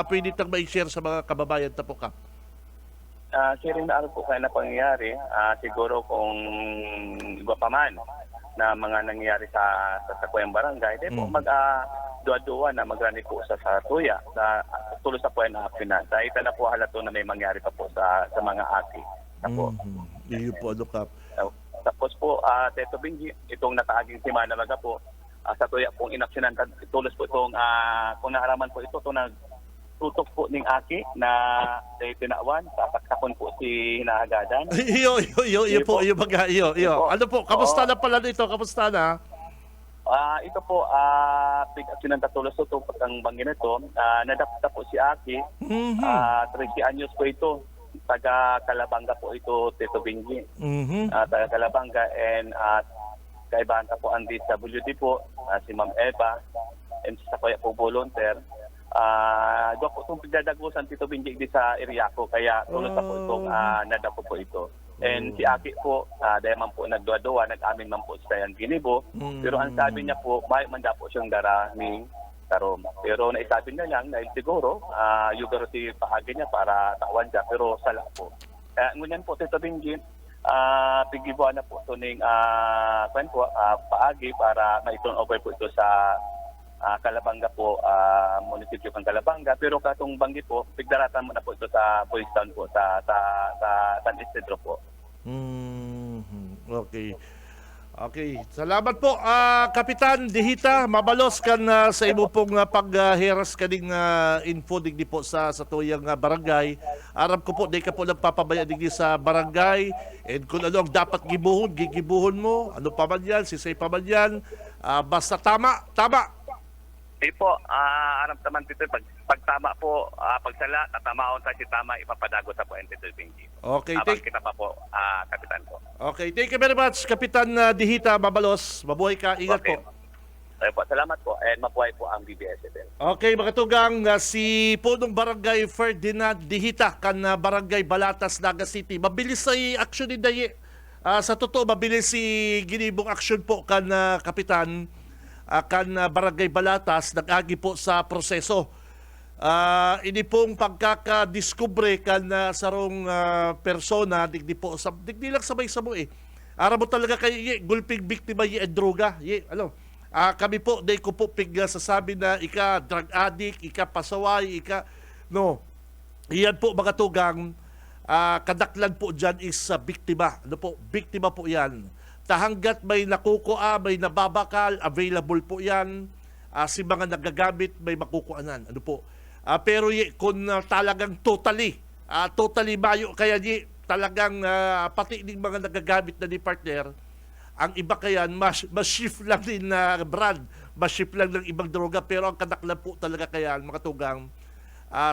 pwede tang mai-share sa mga kababayan po, Kap? Sharing na po kaya na pangyayari, siguro kung iba pa man na mga nangyayari sa Kuyang Barangay, di po dua-dua na magrani po sa tuya, tulos na po yan na pinan. Dahil na po halato na may mangyari pa po sa mga aki. Iyo po, Kap. Tapos po, Tito Benji, itong nakaaging simana maga po, sa tuya pong inaksyonan, tulos po itong, kung naharaman po ito, tutok po ning aki na tinawan, tataktakon po si hinahagadan. Iyo po, Ano po, kamusta na pala dito? Kamusta na? Ito po, sinantatulos ito pagkang bangin ito, nadapta po si Aki, 13 anyos po ito, taga Calabanga po ito, Tito Benji. Taga Calabanga, and kaibahan po ang DWD po, si Ma'am Eva, and sa kaya po volunteer. Doon po itong pagdadagusan, Tito Benji, di sa area ko, kaya tulos na po itong nadapo po ito. And si Aki po, dahil man po nagduwa-duwa, nag-amin man po sa yung ginibo, pero ang sabi niya po, may manda po siyang daraming tarom. Pero naisabi niya lang, dahil siguro, yugaro si paagi niya para tawan siya, pero sala po. Kaya ngunyan po, Tito Benji, pigibuan na po ito ng paagi para maitun over po ito sa Calabanga po, munisipyo ng Calabanga, pero katong banggi po, pigdaratan mo na po ito sa Police Town po, sa San Isidro po. Okay. Salamat po, Kapitan Dihita. Mabalos kan sa imo pong pagheras kaning info digdi po sa tuyang barangay. Aram ko po, di ka po nagpapabaya digdi sa barangay. And kung ano ang dapat gigibuhon mo, ano pa man yan, sisay pa man yan. Basta tama. Di po, aram naman dito, pag tama po, pagsala, tatamaon tayo si tama, ipapadago sa po Tito Benji. Okay, Abang kita pa po, Kapitan po. Okay, thank you very much, Kapitan Dihita Mabalos. Mabuhay ka, ingat po. Okay po, salamat po, and mabuhay po ang BBS-CBN. Okay, mga tugang, si Punong Barangay Ferdinand Dihita, kan Barangay Balatas, Naga City. Mabilis ay action ni Daye. Sa totoo, mabilis si ginibong action po kan Kapitan, kan Barangay Balatas, nag-agi po sa proseso. Ini pong pagkakadiskubre kan sarong persona, digdi lang sabay-sabo Ara mo talaga kay gulping biktima droga. Kami po, di ko po sasabi na ika drug addict, ika pasaway, ika no. Iyan po mga tugang, kadaklan po dyan is biktima. Ano po? Biktima po yan. Hanggat may nakukuha, may nababakal, available po yan. Si mga nagagamit, may makukuhanan. Ano po? Pero kung talagang totally mayo, kaya talagang pati ng mga nagagamit na ni partner, ang iba kayan, mas-shift lang din na brand, mas-shift lang ng ibang droga, pero ang kadaklan po talaga kayan, mga tugang,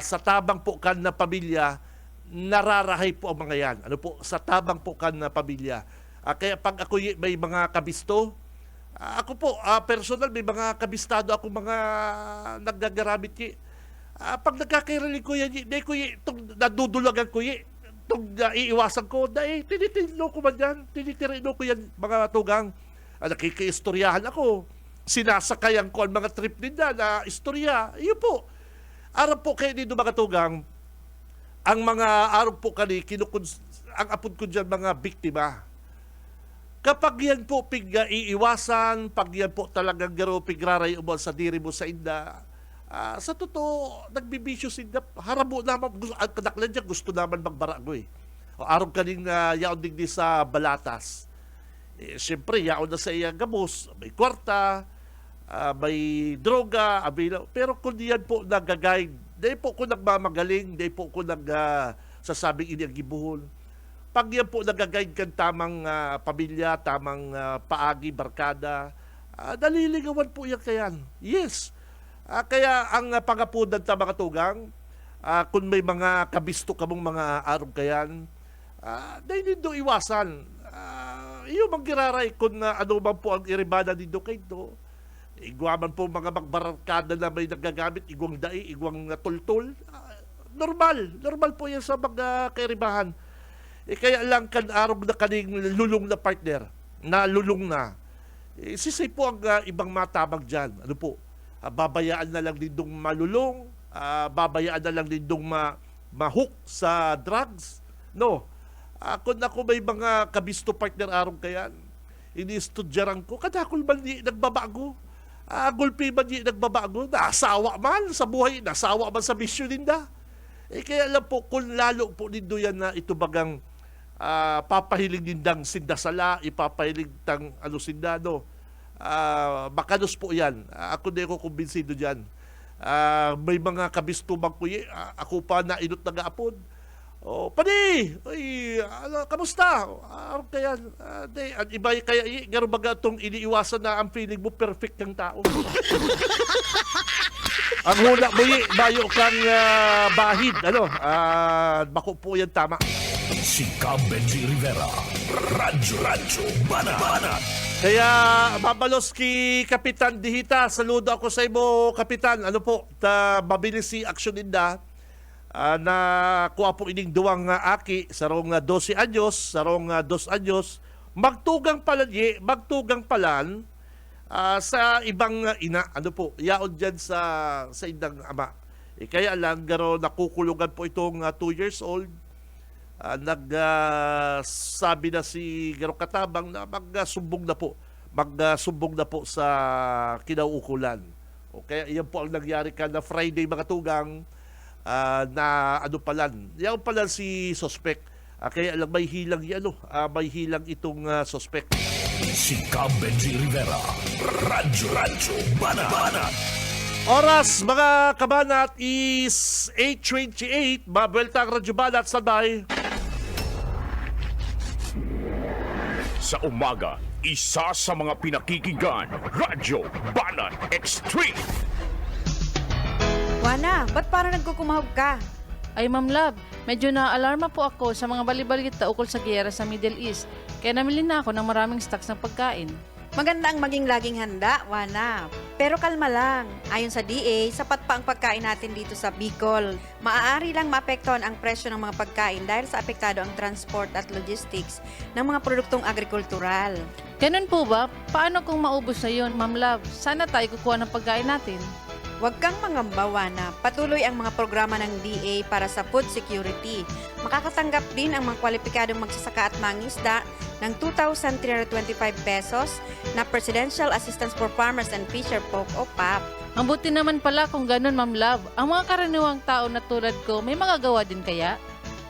sa tabang po kan na pamilya, nararahay po ang mga yan. Ano po? Sa tabang po kan na pamilya. Kaya pag ako may mga kabisto, ako po, personal, may mga kabistado ako mga naggagaramit. Pag nagkakairali ko yan, di ko itong nadudulagan ko itong iiwasan ko, dahil tinitirino ko man yan, tinitirino ko yan, mga tugang. Nakikiistoryahan ako, sinasakayan ko ang mga trip nila na istorya. Iyon po. Araw po kayo dito mga tugang, ang mga araw po kani, ang apod ko dyan mga biktima. Kapag yan po iiwasan, pag yan po talagang garo pigraray umon sa diri mo sa inda, sa totoo, nagbibisyo sinda, harabo naman, ang kadaklan dyan, gusto naman magbarago eh. Araw kaning yaon digdi sa balatas. Siyempre, yaon na sa iyang gamos, may kwarta, may droga, pero kung yan po nag-guide, dahil po ko nagmamagaling, dahil po ko nagsasabing inyang gibuhon. Pag yan po nag-guide kan tamang pamilya, tamang paagi, barkada, naliligawan po yan kayan. Yes. Kaya ang pangapunan ta mga tugang, kung may mga kabisto ka mong mga araw kayan, dahil dito iwasan. Iyo manggiraray kung ano man po ang iribada dito kayo do. Igwaman po mga magbarkada na may nagagamit, igwang dai, igwang tultul. Normal po yan sa mga kairibahan. Kaya lang kan araw na kaning lulong na partner, na lulong na, sisay po ang ibang matabag dyan. Ano po? Babayaan na lang din dong malulong, babayaan na lang din dong ma-hook sa drugs. No. Kung ako may mga kabisto partner araw kayan, ini-studyaran ko, kadakol man di nagbabago. Gulpi man di nagbabago, nasawa man sa buhay, nasawa man sa bisyo ninda. Kaya lang po, kung lalo po nindo yan na ito bagang papahiling nindang sindasala, ipapahiling tang sindado, makanos po yan. Ako di ko kumbinsido dyan. May mga kabistumang kuya, ako pa na inot na gaapod. Pani! Kamusta? Kaya, ang iba kaya, garo baga itong iniiwasan na ang feeling mo perfect kang tao. Ang hula mo bayo kang bahid. Bako po yan tama. Si Benji Rivera, Radyo Banat. Kaya mabalos ki Kapitan Dihita, saludo ako sa imo Kapitan. Ano po, mabilis si aksyon ninda na kuha po ining duwang aki sarong 12 anyos, sarong 2 anyos, magtugang palan sa ibang ina. Ano po, yaon dyan sa indang ama. Kaya lang, garo nakukulugan po itong 2 years old. Nagsabi na si Garo Katabang na magsumbong na po sa kinauukulan. Kaya iyan po ang nangyari ka na Friday mga tugang, na yan palan si suspect. Kaya lang may hilang itong suspect. Si Benji Rivera, Radyo Banat. Oras mga kabanat is 8:28. Mabelta ang Radyo Banat, sabay. Sa umaga, isa sa mga pinakikinggan, Radyo Banat Extreme. Wana, ba't parang nagkukumahog ka? Ay, Ma'am Love, medyo na-alarma po ako sa mga balibalita ukol sa giyera sa Middle East. Kaya namili na ako ng maraming stocks ng pagkain. Maganda ang maging laging handa, Wana. Pero kalma lang. Ayon sa DA, sapat pa ang pagkain natin dito sa Bicol. Maaari lang maapektuhan ang presyo ng mga pagkain dahil sa apektado ang transport at logistics ng mga produktong agrikultural. Ganun po ba? Paano kung maubos na yun, Ma'am Love? Sana tayo kukuha ng pagkain natin. Huwag kang mangambawa na patuloy ang mga programa ng DA para sa food security. Makakatanggap din ang mga kwalipikadong magsasaka at mangingisda ng 2,325 pesos na Presidential Assistance for Farmers and Fisher Folk o PAP. Ang buti naman pala kung ganun, Ma'am Love. Ang mga karaniwang tao na tulad ko, may magagawa din kaya?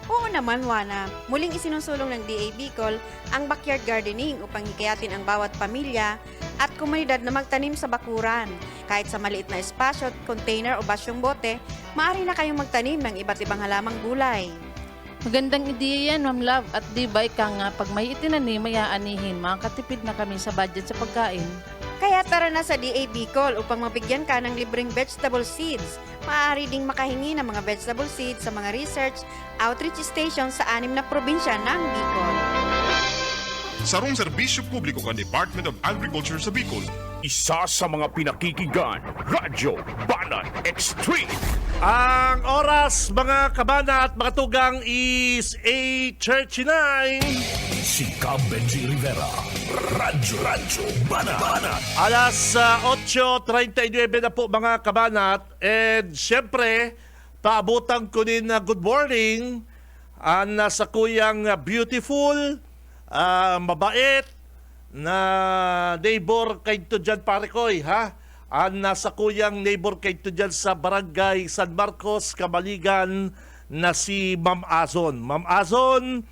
Oo naman, Wana. Muling isinusulong ng DA Bicol ang backyard gardening upang hikayatin ang bawat pamilya at komunidad na magtanim sa bakuran. Kahit sa maliit na espasyo, container o basyong bote, maaari na kayong magtanim ng iba't ibang halamang gulay. Magandang ideya yan, Ma'am Love. At di ba ika nga, pag may itinanim, may aanihin, makakatipid na kami sa budget sa pagkain. Kaya tara na sa DA Bicol upang mabigyan ka ng libreng vegetable seeds. Maaari ding makahingi ng mga vegetable seeds sa mga research outreach station sa 6 na probinsya ng Bicol. Sarong serbisyo publiko kan Department of Agriculture sa Bicol. Isa sa mga pinakikinggan, Radyo Banat Extreme. Ang oras, mga kabana at mga tugang, is 8:39. Si Cab Benji Rivera. Radyo Banat. Alas 8:39 na po, mga kabanat. And syempre, paabutan ko din na good morning sa kuyang beautiful, mabait na neighbor kayo dyan, pare koy, ha? Nasa kuyang neighbor kayo dyan sa Barangay San Marcos, Kamaligan, na si Ma'am Azon. Ma'am Azon,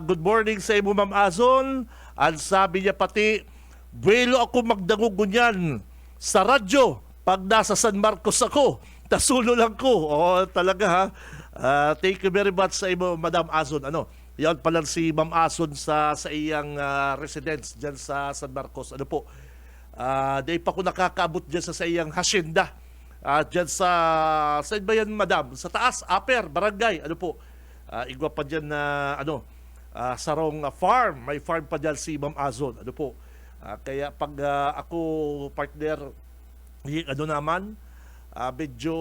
good morning sa imo, Ma'am Azon. Ang sabi niya pati, buwelo ako magdangugunyan sa radyo pag nasa San Marcos ako. Tasulo lang ko. Oo, talaga ha. Thank you very much sa imo, Madam Azon. Yan pala si Ma'am Azon sa iyang residence dyan sa San Marcos. Di pa ko nakakaabot dyan sa iyang hacienda. Dyan saan ba yan, Madam? Sa taas, upper, barangay. Igwa pa dyan na, sarong farm. May farm pa dyan si Ma'am Azon. Kaya pag ako partner, naman, medyo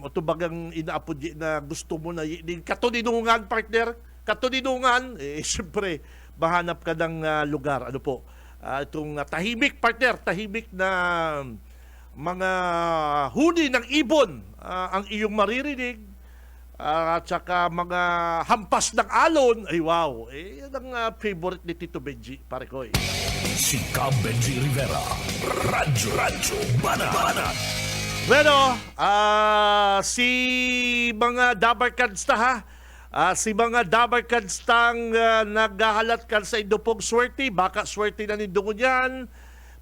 ito bagang inaapod na gusto mo na katuninungan, partner, katuninungan, siyempre mahanap ka ng lugar. Itong tahimik, partner, tahimik na mga huni ng ibon ang iyong maririnig, at saka mga hampas ng alon. Ay wow, yan ang favorite ni Tito Benji, pare ko. Si Cab Benji Rivera. Radyo Banat. Bueno, si mga dabarkads si mga dabarkads naghahalat kan sa indong swerte, baka swerte na nindong yan,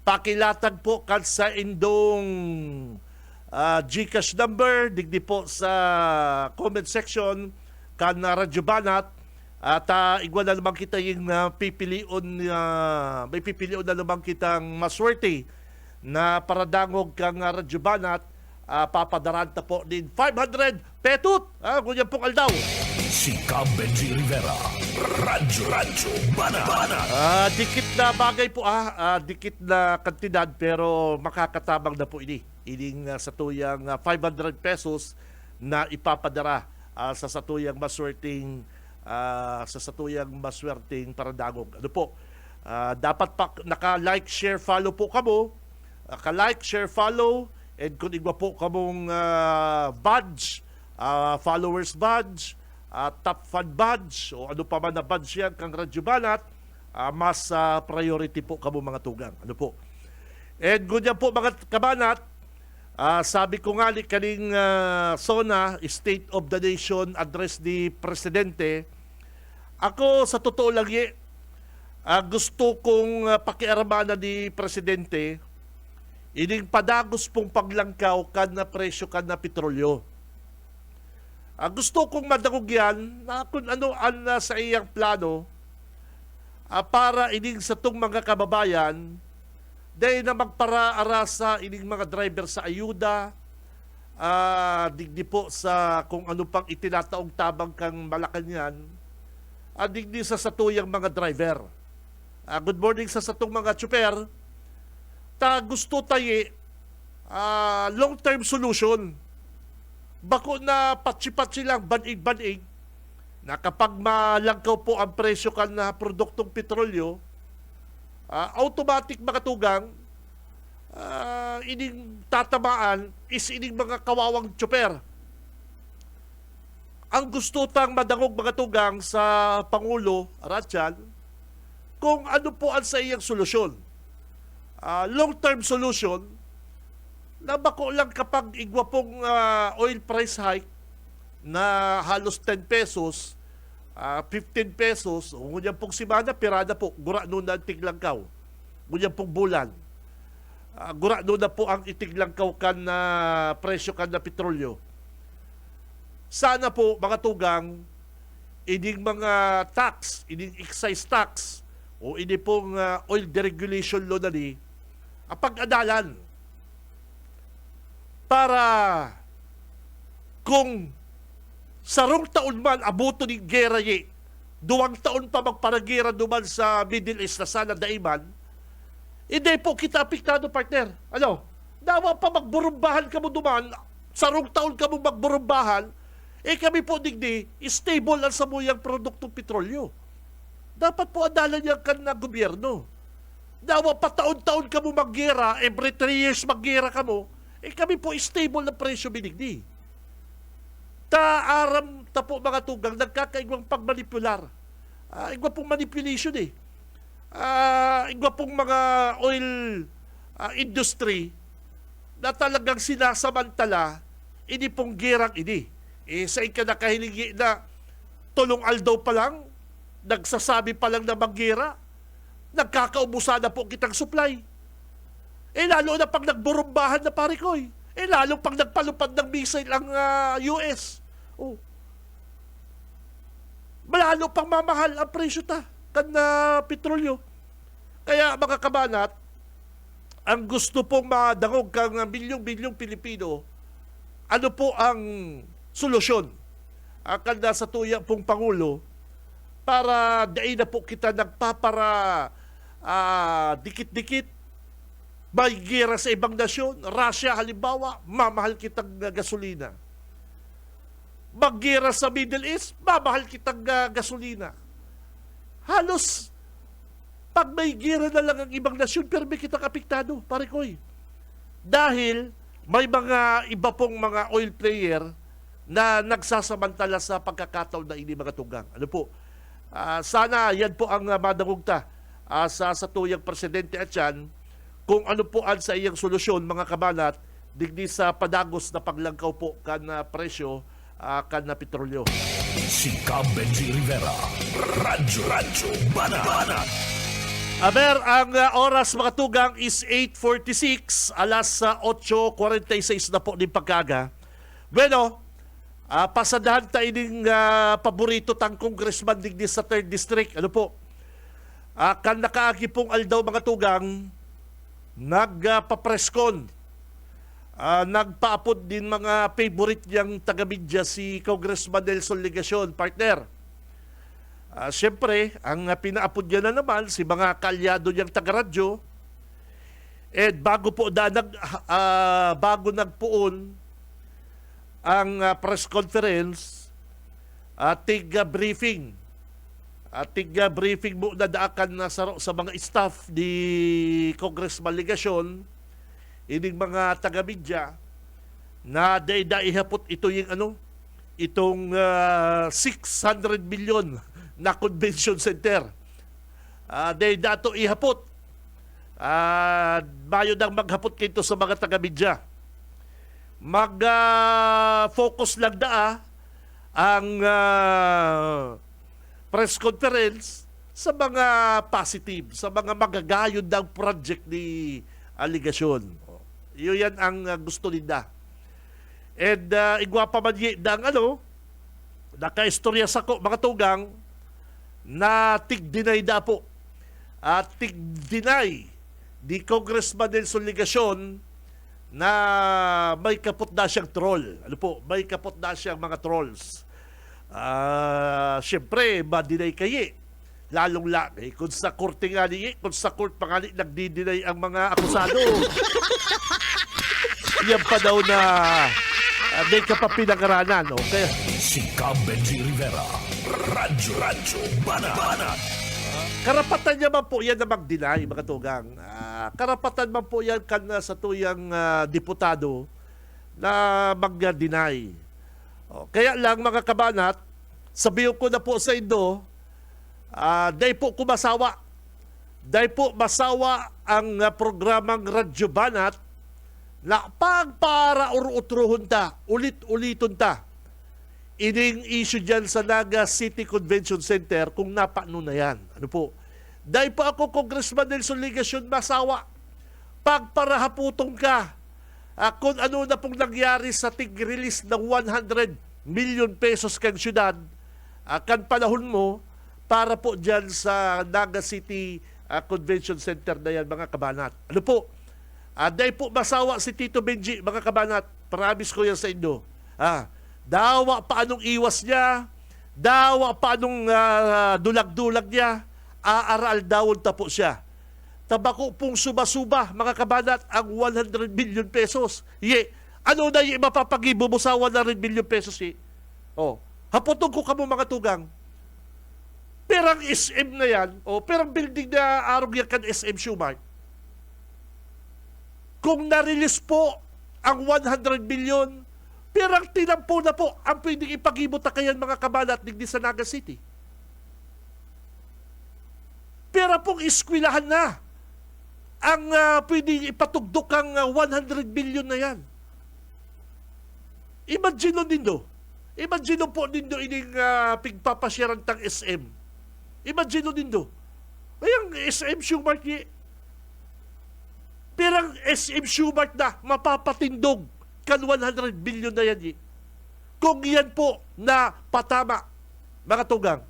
pakilatag po kan sa indong GCash number, digdi po sa comment section kan Radyo Banat, at igwa na naman kita yung may pipilion na naman kitang maswerte na paradangog kang Radyo Banat. Papadaranta po din 500 petut. Ganyan pong aldaw. Si Cab Benji Rivera. Radyo Banat. Dikit na bagay po, dikit na kantidad, pero makakatabang na po ini. Ining sa tuyang 500 pesos na ipapadara sa satuyang maswerteng paradangog. Dapat pa naka-like, share, follow po kamo. Naka-like, share, follow. And kung igwa po kamong badge, followers badge, top fan badge, o ano pa man na badge yan kang Radyo Banat, mas priority po kamo, mga tugang. And ganyan po, mga kabanat, sabi ko nga ni kaning SONA, State of the Nation Address ni Presidente, ako sa totoo lang gusto kong pakiaramanan ni Presidente, ining padagos pong paglangkaw kan na presyo kan na petrolyo. Gusto kong madagog yan na kung ano ang sa iyang plano para ining sa tong mga kababayan dahil na magparaara sa ining mga driver sa ayuda, digdi po sa kung ano pang itinataong tabang kang Malacanang, digdi sa satuyang mga driver. Good morning sa satong mga tsuper. Gusto tayo long-term solution. Bako na patsi-patsi lang, banig-banig, na kapag malangkaw po ang presyo kan na produktong petrolyo, automatic, makatugang, ining tatamaan is ining mga kawawang tsuper. Ang gusto tang madangog mga tugang sa Pangulo Ratchan kung ano po ang sa iyang solusyon. Long-term solution na bako lang kapag igwa pong oil price hike na halos 10 pesos, 15 pesos, ngunyan pong simana, pirada po, gura nun na ang tiglangkaw. Ngunyan pong bulan. Gura nun na po ang itiglangkaw kan na presyo kan na petrolyo. Sana po, mga tugang, ining mga tax, ining excise tax, o ini pong oil deregulation law na ni, pag-adalan para kung sarong taon man abuto ni gera ye, 2 taon pa magparagera duman sa Middle East na sana daiman, hindi po kita apektado, partner. Ano? Dawa pa magburumbahan ka mo duman, sarong taon ka mo magburumbahan, kami po digdi, stable ang samuyang produktong petrolyo. Dapat po adalan niya kan na gobyerno. Dawa pa taon-taon ka mo maggera, every 3 years maggera ka mo, kami po stable na presyo binigdi. Taaram ta po mga tugang, nagkakaigwang pagmanipular. Igwa pong manipulation igwa pong mga oil industry na talagang sinasamantala, ini pong gerang ini. Sa ika nakahilingi na tulong aldaw pa lang, nagsasabi pa lang na maggera, nagkakaubusan na po kitang supply. Lalo na pag nagburumbahan na parikoy. Lalo pag nagpalupad ng missile ang US. Malalo pang mamahal ang presyo kan na petrolyo. Kaya mga kabanat, ang gusto pong madangog kang bilyong-bilyong Pilipino, ano po ang solusyon? Kanda sa tuyang pong Pangulo, para dahil na po kita nagpapara dikit-dikit, may gera sa ibang nasyon, Russia halimbawa, mamahal kitang gasolina. Maggera sa Middle East, mamahal kitang gasolina. Halos, pag may gera na lang ang ibang nasyon, pero may kitang apektado, parikoy. Dahil may mga iba pong mga oil player na nagsasamantala sa pagkakataon na ini mga tugang. Ano po? Sana yan po ang madangugta sa tuyang presidente at yan, kung ano po ang sa iyang solusyon mga kabanat, digdi sa padagos na paglangkaw po kan presyo kan na petrolyo. Si Benji Rivera, Radyo Banat. Aber, ang oras mga tugang is 8:46, alas 8:46 na po din pagkaga. Bueno, pasadahan tayo ng paborito tang congressman digdi sa 3rd District. Ano po? Kan nakaagi pong aldaw mga tugang, nagpapreskon. Nagpaapod din mga favorite niyang taga-media si Congressman Nelson Legacion, partner. Siyempre, ang pinaapod niya na naman si mga kalyado niyang taga-radyo. Bago po bago nagpuon ang press conference, tiga-briefing mo na daakan na sa mga staff ni Congressman Legacion, ining mga taga-media na ihapot ito yung itong 600 million na convention center. Dato ihapot. Bayo nang maghapot kito sa mga taga-media. Mag-focus lang ang press conference sa mga positive, sa mga magagayod ng project ni Legacion. Yan ang gusto nila. Igwa pa man naka-istorya sa mga tugang na tig-deny da po. Tig-deny di Congressman Nelson Legacion na may kapot na siyang troll. Ano po? May kapot na siyang mga trolls. Siyempre, ma-deny kayo. Lalong kung sa korte nga kung sa court pa nga nagdi-deny ang mga akusado. Yan pa daw na may kapapinangaranan. Okay? Si Benji Rivera, Radyo Banat. karapatan niya man po yan na mag-deny, mga tugang. Karapatan man po yan sa tuyang diputado na mag-deny. Kaya lang, mga kabanat, sabihin ko na po sa inyo, dahil po kumasawa. Dahil po masawa ang programang Radyo Banat na pagpara uruutruhon ta, ulit-uliton ta. Ining issue dyan sa Naga City Convention Center kung napano na yan. Ano po? Dahil po ako, Congressman Nelson Ligacion, masawa. Pagparahaputong ka kung ano na pong nangyari sa tig-release ng 100 million pesos kang syudad, kan panahon mo, para po dyan sa Naga City Convention Center na yan, mga kabanat. Ano po? Dahil po masawa si Tito Benji, mga kabanat, promise ko yan sa inyo. Dawa pa anong iwas niya, dawa pa anong dulag-dulag niya, aaral dawon ta po siya. Tabako pong suba-suba, mga kabanat, ang 100 million pesos. Ano na yung mapapagibo mo sa 100 million pesos? Hapotong ko ka mo, mga tugang. Perang SM na yan, perang building na arog yan kan SM Shumart. Kung na-release po ang 100 million, perang tinampo na po ang pwedeng ipagibot na kayan, mga kabanat, digdi sa Naga City. Pera pong iskwilahan na ang pwedeng ipatugdok ang 100 billion na yan. Imagine nindo. Imagine po nindo ining pigpapasyaran tang SM. Imagine nindo. Ayang SM Shumart ni. Perang SM Shumart na mapapatindog kan 100 billion na yan. Kung yan po na patama, mga tugang.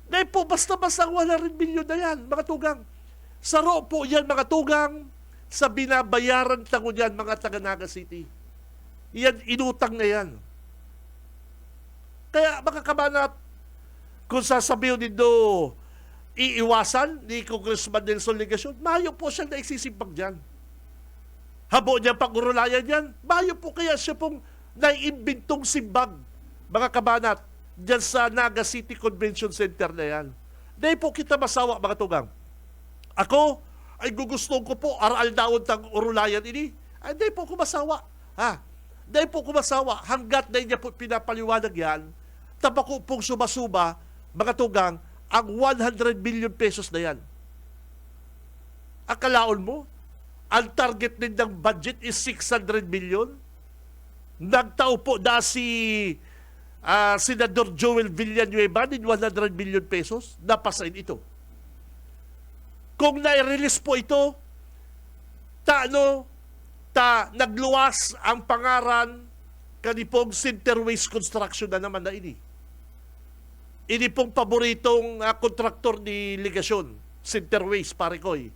Dahil po basta-basta 100 billion na yan, mga tugang. Saro po yan, mga tugang, sa binabayaran tango yan, mga taga-Naga City. Yan, inutang na yan. Kaya, mga kabanat, kung sasabihin nito, iiwasan ni Congressman Nelson Ligacion, mayo po siya na igsisimpag dyan. Habo niya pag-urulayan yan, mayo po kaya siya pong naiimbintong simbag, mga kabanat, dyan sa Naga City Convention Center na yan. Dahil po kita masawa, mga tugang. Ako, ay gugustong ko po, aral daon tang urulayan ini. Ay, dahil po kumasawa. Dahil po kumasawa, hanggat na niya po pinapaliwanag yan, tabako pong sumasuba, mga tugang, ang 100 billion pesos na yan. Akalaon mo, ang target din ng budget is 600 million. Nagtao po na si Senador Joel Villanueva din 100 million pesos. Napasain ito. Kung na-release po ito, nagluwas ang pangaran kanipong Centerways Construction na naman na ini. Ini pong paboritong kontraktor ni Ligacion, Centerways, pare koy.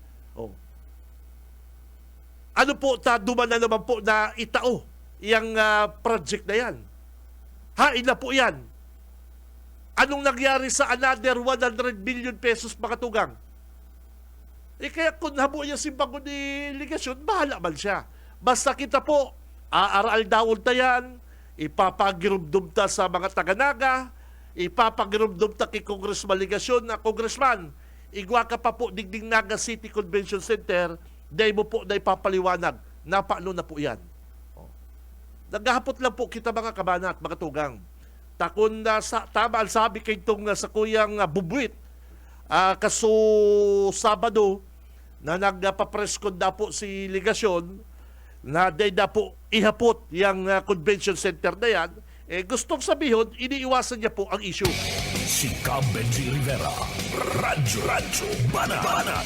Ano po, duman na naman po na itao yung project na yan. Hain na po yan. Anong nangyari sa another 100 billion pesos, mga tugang? Kaya kung habo niya simbago ni Ligacion, bahala man siya. Basta kita po, aaral dawon ta yan, ipapagirumdum ta sa mga taga-Naga, ipapagirumdum ta kay Congressman Ligacion na, Congressman, igwa ka pa po digding Naga City Convention Center, dahil mo po na ipapaliwanag, napaano na po yan. Naghahapot lang po kita, mga kabanat, mga tugang. Takon na tama ang sabi kay itong sa kuyang bubuit, kaso Sabado, na nagpapreskon na po si Ligacion, na dahil na po ihapot yung convention center na yan, gustong sabihin, iniiwasan niya po ang issue. Si Benji Rivera, Radyo Banat.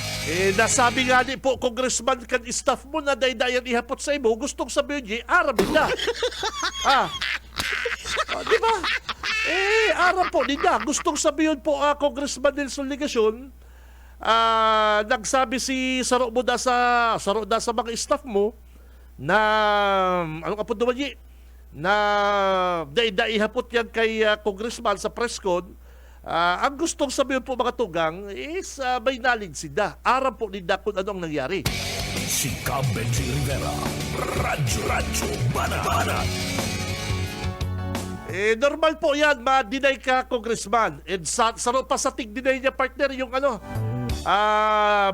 Nasabi nga ni po, Congressman, kan staff mo na daydayan ihapot sa imo, gustong sabihin niya, arabin na. Di ba? Arab po, ninda. Gustong sabihin po, Congressman Nelson Ligacion, nagsabi si Saro sa mga staff mo, na, ano ka po naman niya, na ihapot yan kay Congressman sa presscon, ang gustong sabihin po, mga tugang is may knowledge sila. Aram po nila kung anong nangyari. Si Benji Rivera, Radyo Banat. Normal po yan, ma-deny ka, Congressman. And saro pa sa tig-deny niya, partner, yung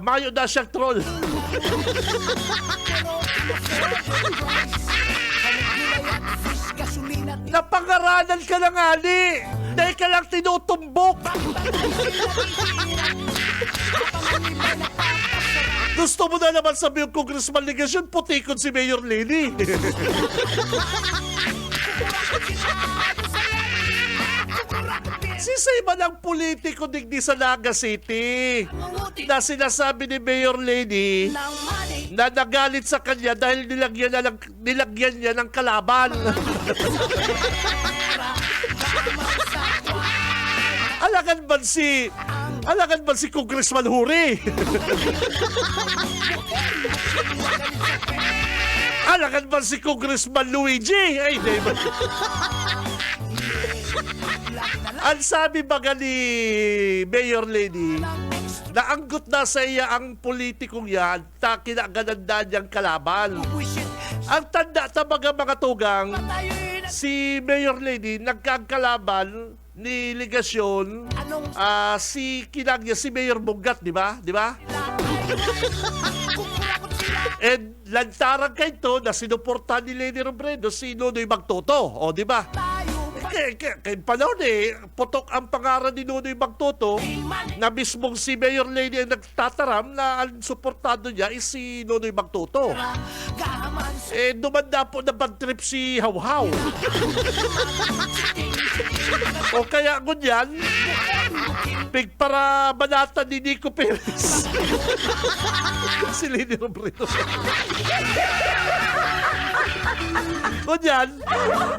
mayo na siyang troll. Napangaralan ka na nga, ni. Dahil ka lang tinutumbok. Gusto mo na naman sabi yung Congressman Legasyon, putikon si Mayor Leni. Sisay man ang politiko digdi sa Naga City na sinasabi ni Mayor Leni na nagalit sa kanya dahil nilagyan niya ng kalaban. Alagan man si Congressman Huri. Alagan man si Congressman Luigi. Ay, di ba? Ang sabi baga ni Mayor Leni, naanggot na sa iya ang politikong yan, kinagananda niyang kalaban. Ang tanda tabaga mga tugang, si Mayor Leni nagkagkalaban ni Legasyon, si Mayor Bungat, di ba? Di ba? And lantaran kayo ito na sinuporta ni Leni Robredo si Nonoy Magtoto, o di ba? Kaya panahon putok ang pangaran ni Nonoy Magtoto na mismong si Mayor Leni ang nagtataram na ang suportado niya is si Nonoy Magtoto. Dumanda po na bad trip si Hawhaw. O kaya ngunyan, para banata ni Nico Perez. Si Leni Robredo. Ngunyan,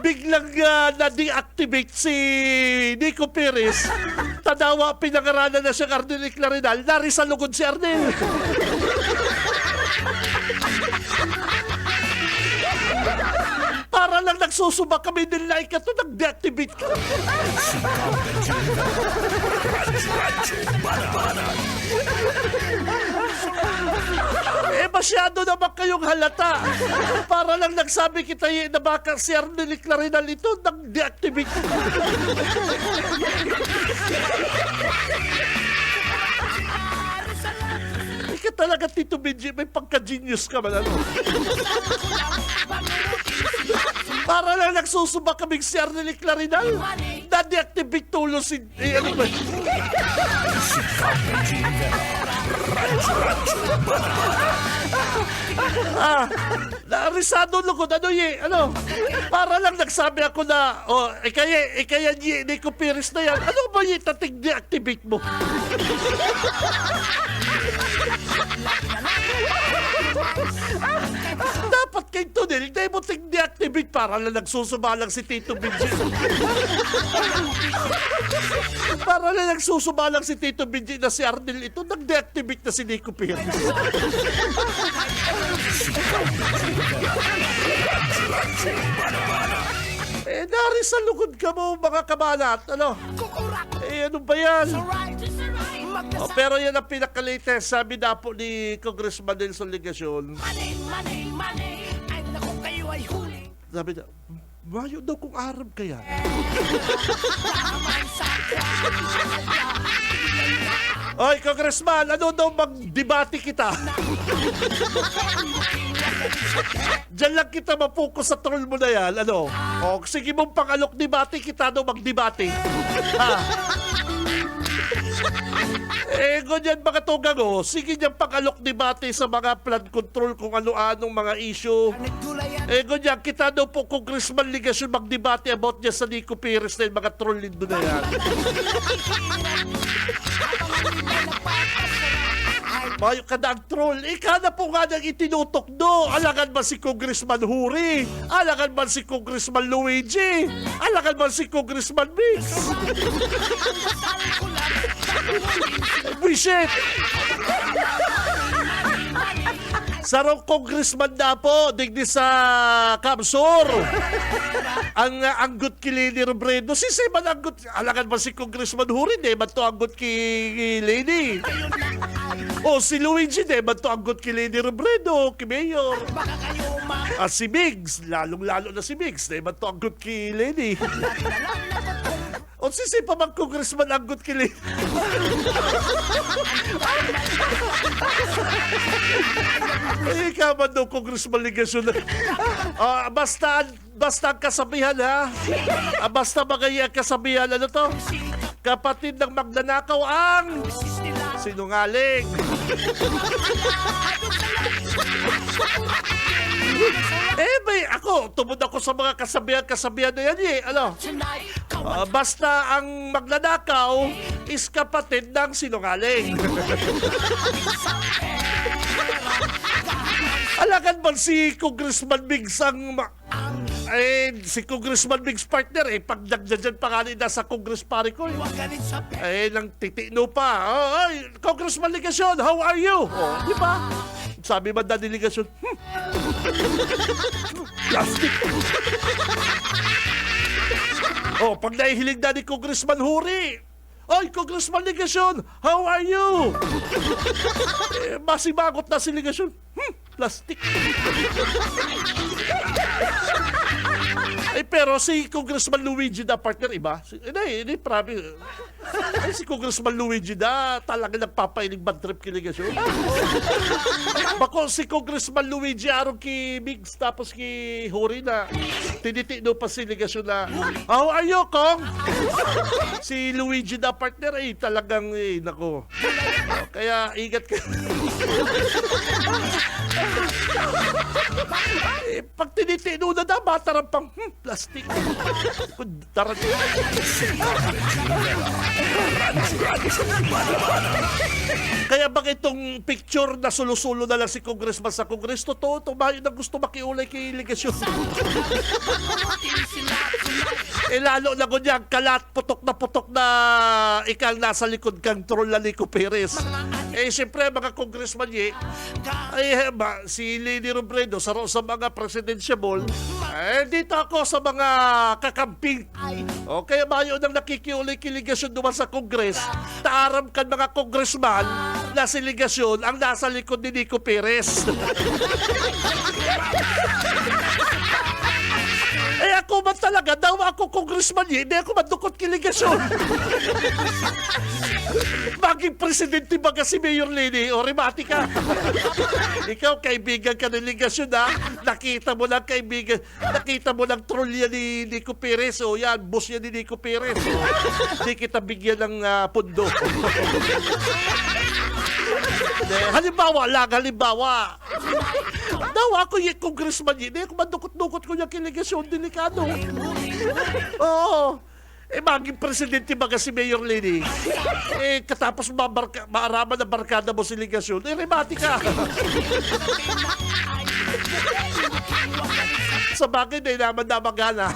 biglang na-deactivate si Nico Perez. Tadawa, pinangaralan na siyang Arnel Clarinal. Narisalugod si Arnel. Para lang nagsusuba kami nila ikato, nag-deactivate ka. Masyado naman kayong halata. Para lang nagsabi kita na baka si Arnel Clarinal ito, nag-deactivate. Ika talaga, Tito Benji, may pagka-genius ka man, ano? Para lang nagsusuba kaming si Arnel Clarinal, na-deactivate tulo si... ano ba? Narisado lugod, ano? Para lang nagsabi ako na, kaya Nico Perez na yan, ano ba yung tatig-deactivate mo? Dapat kay Tonel, hindi mo tig-deactivate para lang nagsusubalang si Tito Benji. Para lang nagsusubalang si Tito Benji na si Arnel ito, nag-deactivate na si Nico Perez. Nari sa lugod ka mo, mga kabanat. Ano? Ano ba yan? Pero yan ang pinaka-latest. Sabi na po ni Congressman Nelson Legasyon. Sabi na, mayo daw kung Arab kaya. Oy, Congressman, ano daw mag-debate kita? Diyan lang kita mapokus sa troll mo na yan. Ano? O, sige mong pangalok debate kita daw mag-debate. Ha? Ganyan mga tugang, sige niyang pangalok debate sa mga flood control kung ano-anong mga issue. Ganyan, kita daw po Congressman Legasyon mag-debate about niya sa Nico Perez na yung mga troll lindo na yan. Mayo ka na ang troll. Kada po nga nang itinutok do. Alagan man si Congressman Huri. Alagan man si Congressman Luigi. Alagan man si Congressman Mix. Bullshit! Sarong Congressman na po, digdi sa Kamsur. Ang anggot ki Leni Robredo. Si man anggot. Alagan man si Congressman Huri. Di man to anggot ki Leni. O si Luigi, di man to anggot ki Leni Robredo, ki Mayor. Si Migs, lalong-lalo na si Migs, na iba to ang good kay Lenny. O sisi pa bang congressman ang good kay Lenny? Ikaw man daw congressman ligasyon. Basta ang kasabihan ha. Basta magaya kasabihan, ano to? Kapatid ng magnanakaw ang sinungaling. May ako, tumod ako sa mga kasabihan na yan eh. Ano? Basta ang magnanakaw is kapatid ng sinungaling. Alagan man si Congressman Migs ang... si Congressman Migs partner, pag nagdadyan pa nga nasa Congress pare ko, nang titino pa. Congressman Ligasyon, how are you? Di ba? Sabi man na ni Ligasyon, plastic. Pag nahihilig na ni Congressman Huri, Congressman Ligasyon, how are you? Masimangot na si Ligasyon, plastic. Pero si Congressman Luigi da partner iba. Hindi, promise. Si Congressman Luigi da talaga nagpapailing bad trip kay Ligasyon. Bako si Congressman Luigi araw ki Migs tapos ki Huri na tinitino pa si Ligasyon na how are you, Kong? Si Luigi da partner talagang nako. Kaya ingat ka. Pag tinitino na matarang pang plastic. Kaya bang itong picture na sulo-sulo na lang si Congressman sa Kongres, totoo, tumayo na gusto makiulay kay Ligasyon. Lalo na kunyang kalat, putok na ikang nasa likod kang troll na Nico Perez. Siyempre, mga congressman si Leni Robredo sa mga presidentiable, dito ako sa mga kakamping. Kaya mayo nang nakikiulay kay Ligasyon duman sa Kongres, taaram kan mga congressman na si Ligasyon ang nasa likod ni Nico Perez. Ako man talaga, daw ako congressman hindi ako madukot kay Ligasyon. Maging presidente ba kasi Mayor Leni o remati ka? Ikaw, kaibigan ka ng Ligasyon ha? Nakita mo lang kaibigan, nakita mo lang troll yan ni Nico Perez o yan, boss yan ni Nico Perez. Hindi kita bigyan ng pundo. Halimbawa, daw ako yung congressman hindi ako madukot-dukot ko yung Ligasyon, delikado. Maging presidente ba kasi Mayor Leni? Katapos maaraman na barkada mo si Ligasyon, remati ka. Sa bagay na naman na magana.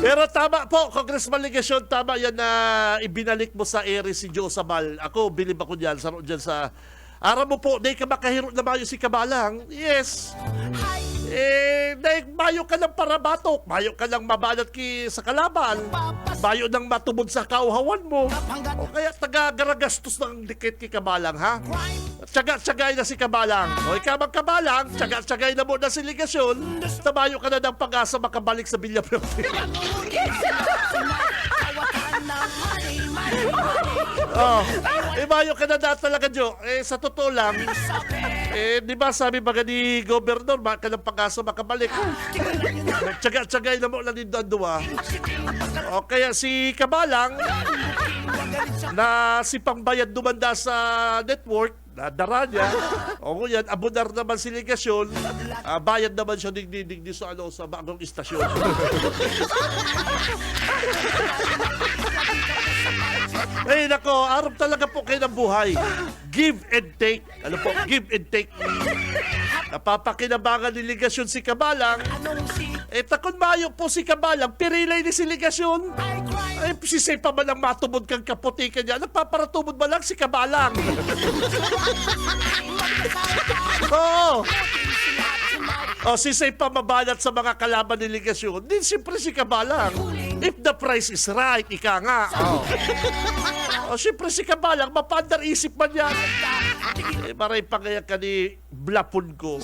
Pero tama po, Congressman Ligasyon, tama yan na ibinalik mo sa ere si Joe Sabal. Ako, bilib ako dyan, saro dyan sa... Araw mo po, di ka makahiro na mayo si Kabalang. Yes. Mayo ka ng parabatok, mayo ka ng mabalat sa kalaban, mayo ng matubod sa kauhawan mo. O kaya taga-garagastos ng dikit ki Kabalang, ha? Tsaga-tsagay na si Kabalang. O ikaw ang Kabalang, tsaga-tsagay na mo na si Ligasyon, tamayo ka na ng pag-asa makabalik sa Villapuerte. Mayo ka na talaga, Jo. Sa totoo lang, di ba sabi ba ni Gobernador, ka ng pag-asa makabalik. Tsaga-tsagay na mo lang din doon. O kaya si Kabalang, na si pangbayad dumanda sa network, nadara niya. O yan, abonar naman si Ligasyon, bayad naman siya digdi sa bagong istasyon. Nako, arap talaga po kayo ng buhay. Give and take. Ano po? Give and take. Napapakinabangan ni Ligasyon si Kabalang. Takon mayo po si Kabalang, pirilay ni si Ligasyon. Sisay pa man ang matubod kang kaputikan niya. Nagpaparatubod ba lang si Kabalang? Sisay pa mabalat sa mga kalaban ni Ligasyon. Din siyempre si Kabalang. If the price is right, ika nga. Siyempre si Kabalang, mapandar isip man yan. Maray pa kaya ka ni Blapon ko.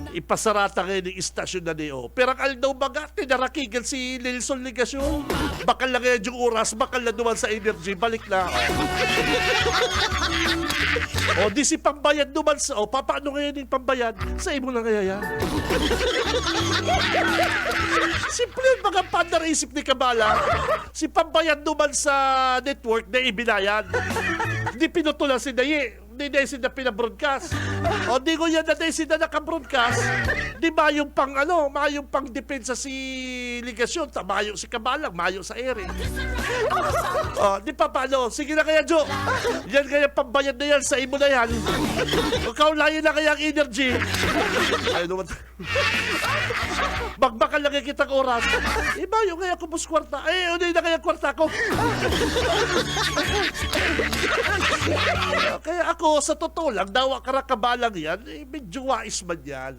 Ipasarata kayo ng istasyon na niyo. Pero ang aldaw baga, tinarakigan si Nelson Ligasyon. Bakal lang ngayon yung oras, bakal na duman sa energy, balik na. Di si pambayad duman sa, paano ngayon yung pambayad? Sa imo na kaya yan. Simple yun, mga pandar isip ni Kabala. Si pambayad duman sa network na ibinayad. Di pinutulan si Daye. Di sila pinabroadcast. Di ko yan na sila naka-broadcast. Di mayong pang mayong pang depensa si Ligasyon, mayo si Kabalang, mayo sa ere. Di pa paano? Sige na kaya, Jo. Yan kaya pambayad na yan, sa imo na yan. Kaulayin na kaya ang energy. Ay, naman. Bagbakal lang kitang oras. Mayo kaya kubos kwarta. Unay na kaya kwarta ko. Kaya ako, sa totoo lang, dawa karakabalang yan, medyo wais man yan,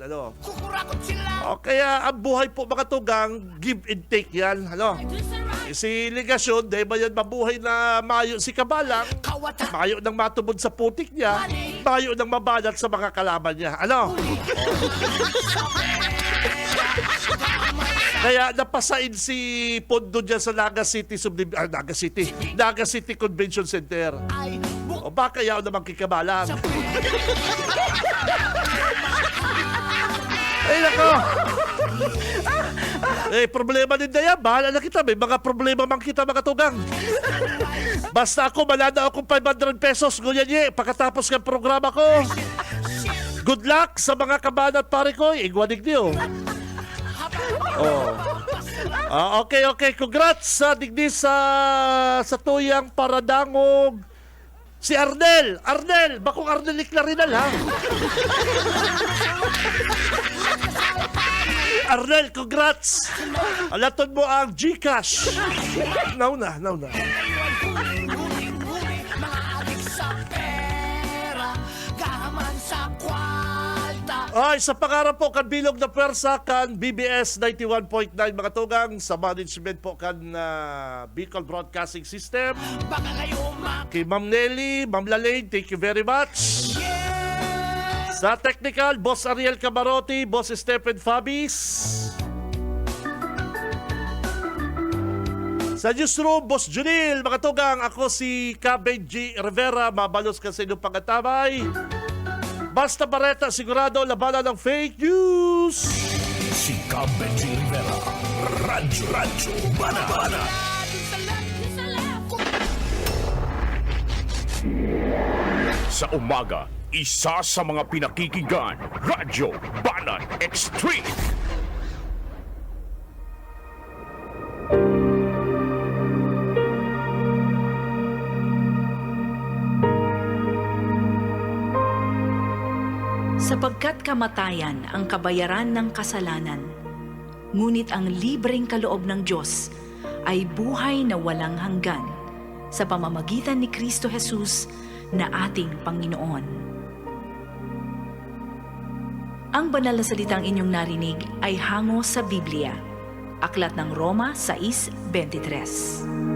kaya ang buhay po mga tugang, give and take yan, si Ligasyon, dahil ba yan mabuhay na mayo si Kabalang, mayo nang matubod sa putik niya, mayo nang mabalat sa mga kalaban niya, Kaya napasain si Pondo dyan sa Naga City Convention Center. Baka yaw naman kikabalang. Ay, nako! Problema din na yan. Bahala na kita. May mga problema man kita, mga tugang. Basta ako, malada akong 500 pesos. Ngunyan pagkatapos ng programa ko. Good luck sa mga kabanat pare ko. Igwanig niyo. Okay. Congrats sa digdi sa tuyang paradangog. Si Arnel, bakong Arnel Clarinal, ha? Arnel, congrats! Alaton mo ang GCash. Nauna. Ay, sa pangarap po kan bilog na pwersa kan BBS 91.9 mga tugang, sa management po kan Bicol Broadcasting System. Kay Ma'am Nelly, Ma'am Lalaine, thank you very much. Sa technical, Boss Ariel Camarote, Boss Stephen Fabis. Sa newsroom, Boss Junil, mga tugang, ako si Benji Rivera, mabalos ka sa inyong pangatabay. Basta Bareta, sigurado, labanan ng fake news. Si Benji Rivera, Radyo Banana. Sa umaga, isa sa mga pinakikinggan, Radyo Banan Extreme. Sapagkat kamatayan ang kabayaran ng kasalanan, ngunit ang libreng kaloob ng Diyos ay buhay na walang hanggan sa pamamagitan ni Kristo Jesus na ating Panginoon. Ang banal na salitang inyong narinig ay hango sa Biblia. Aklat ng Roma 6:23.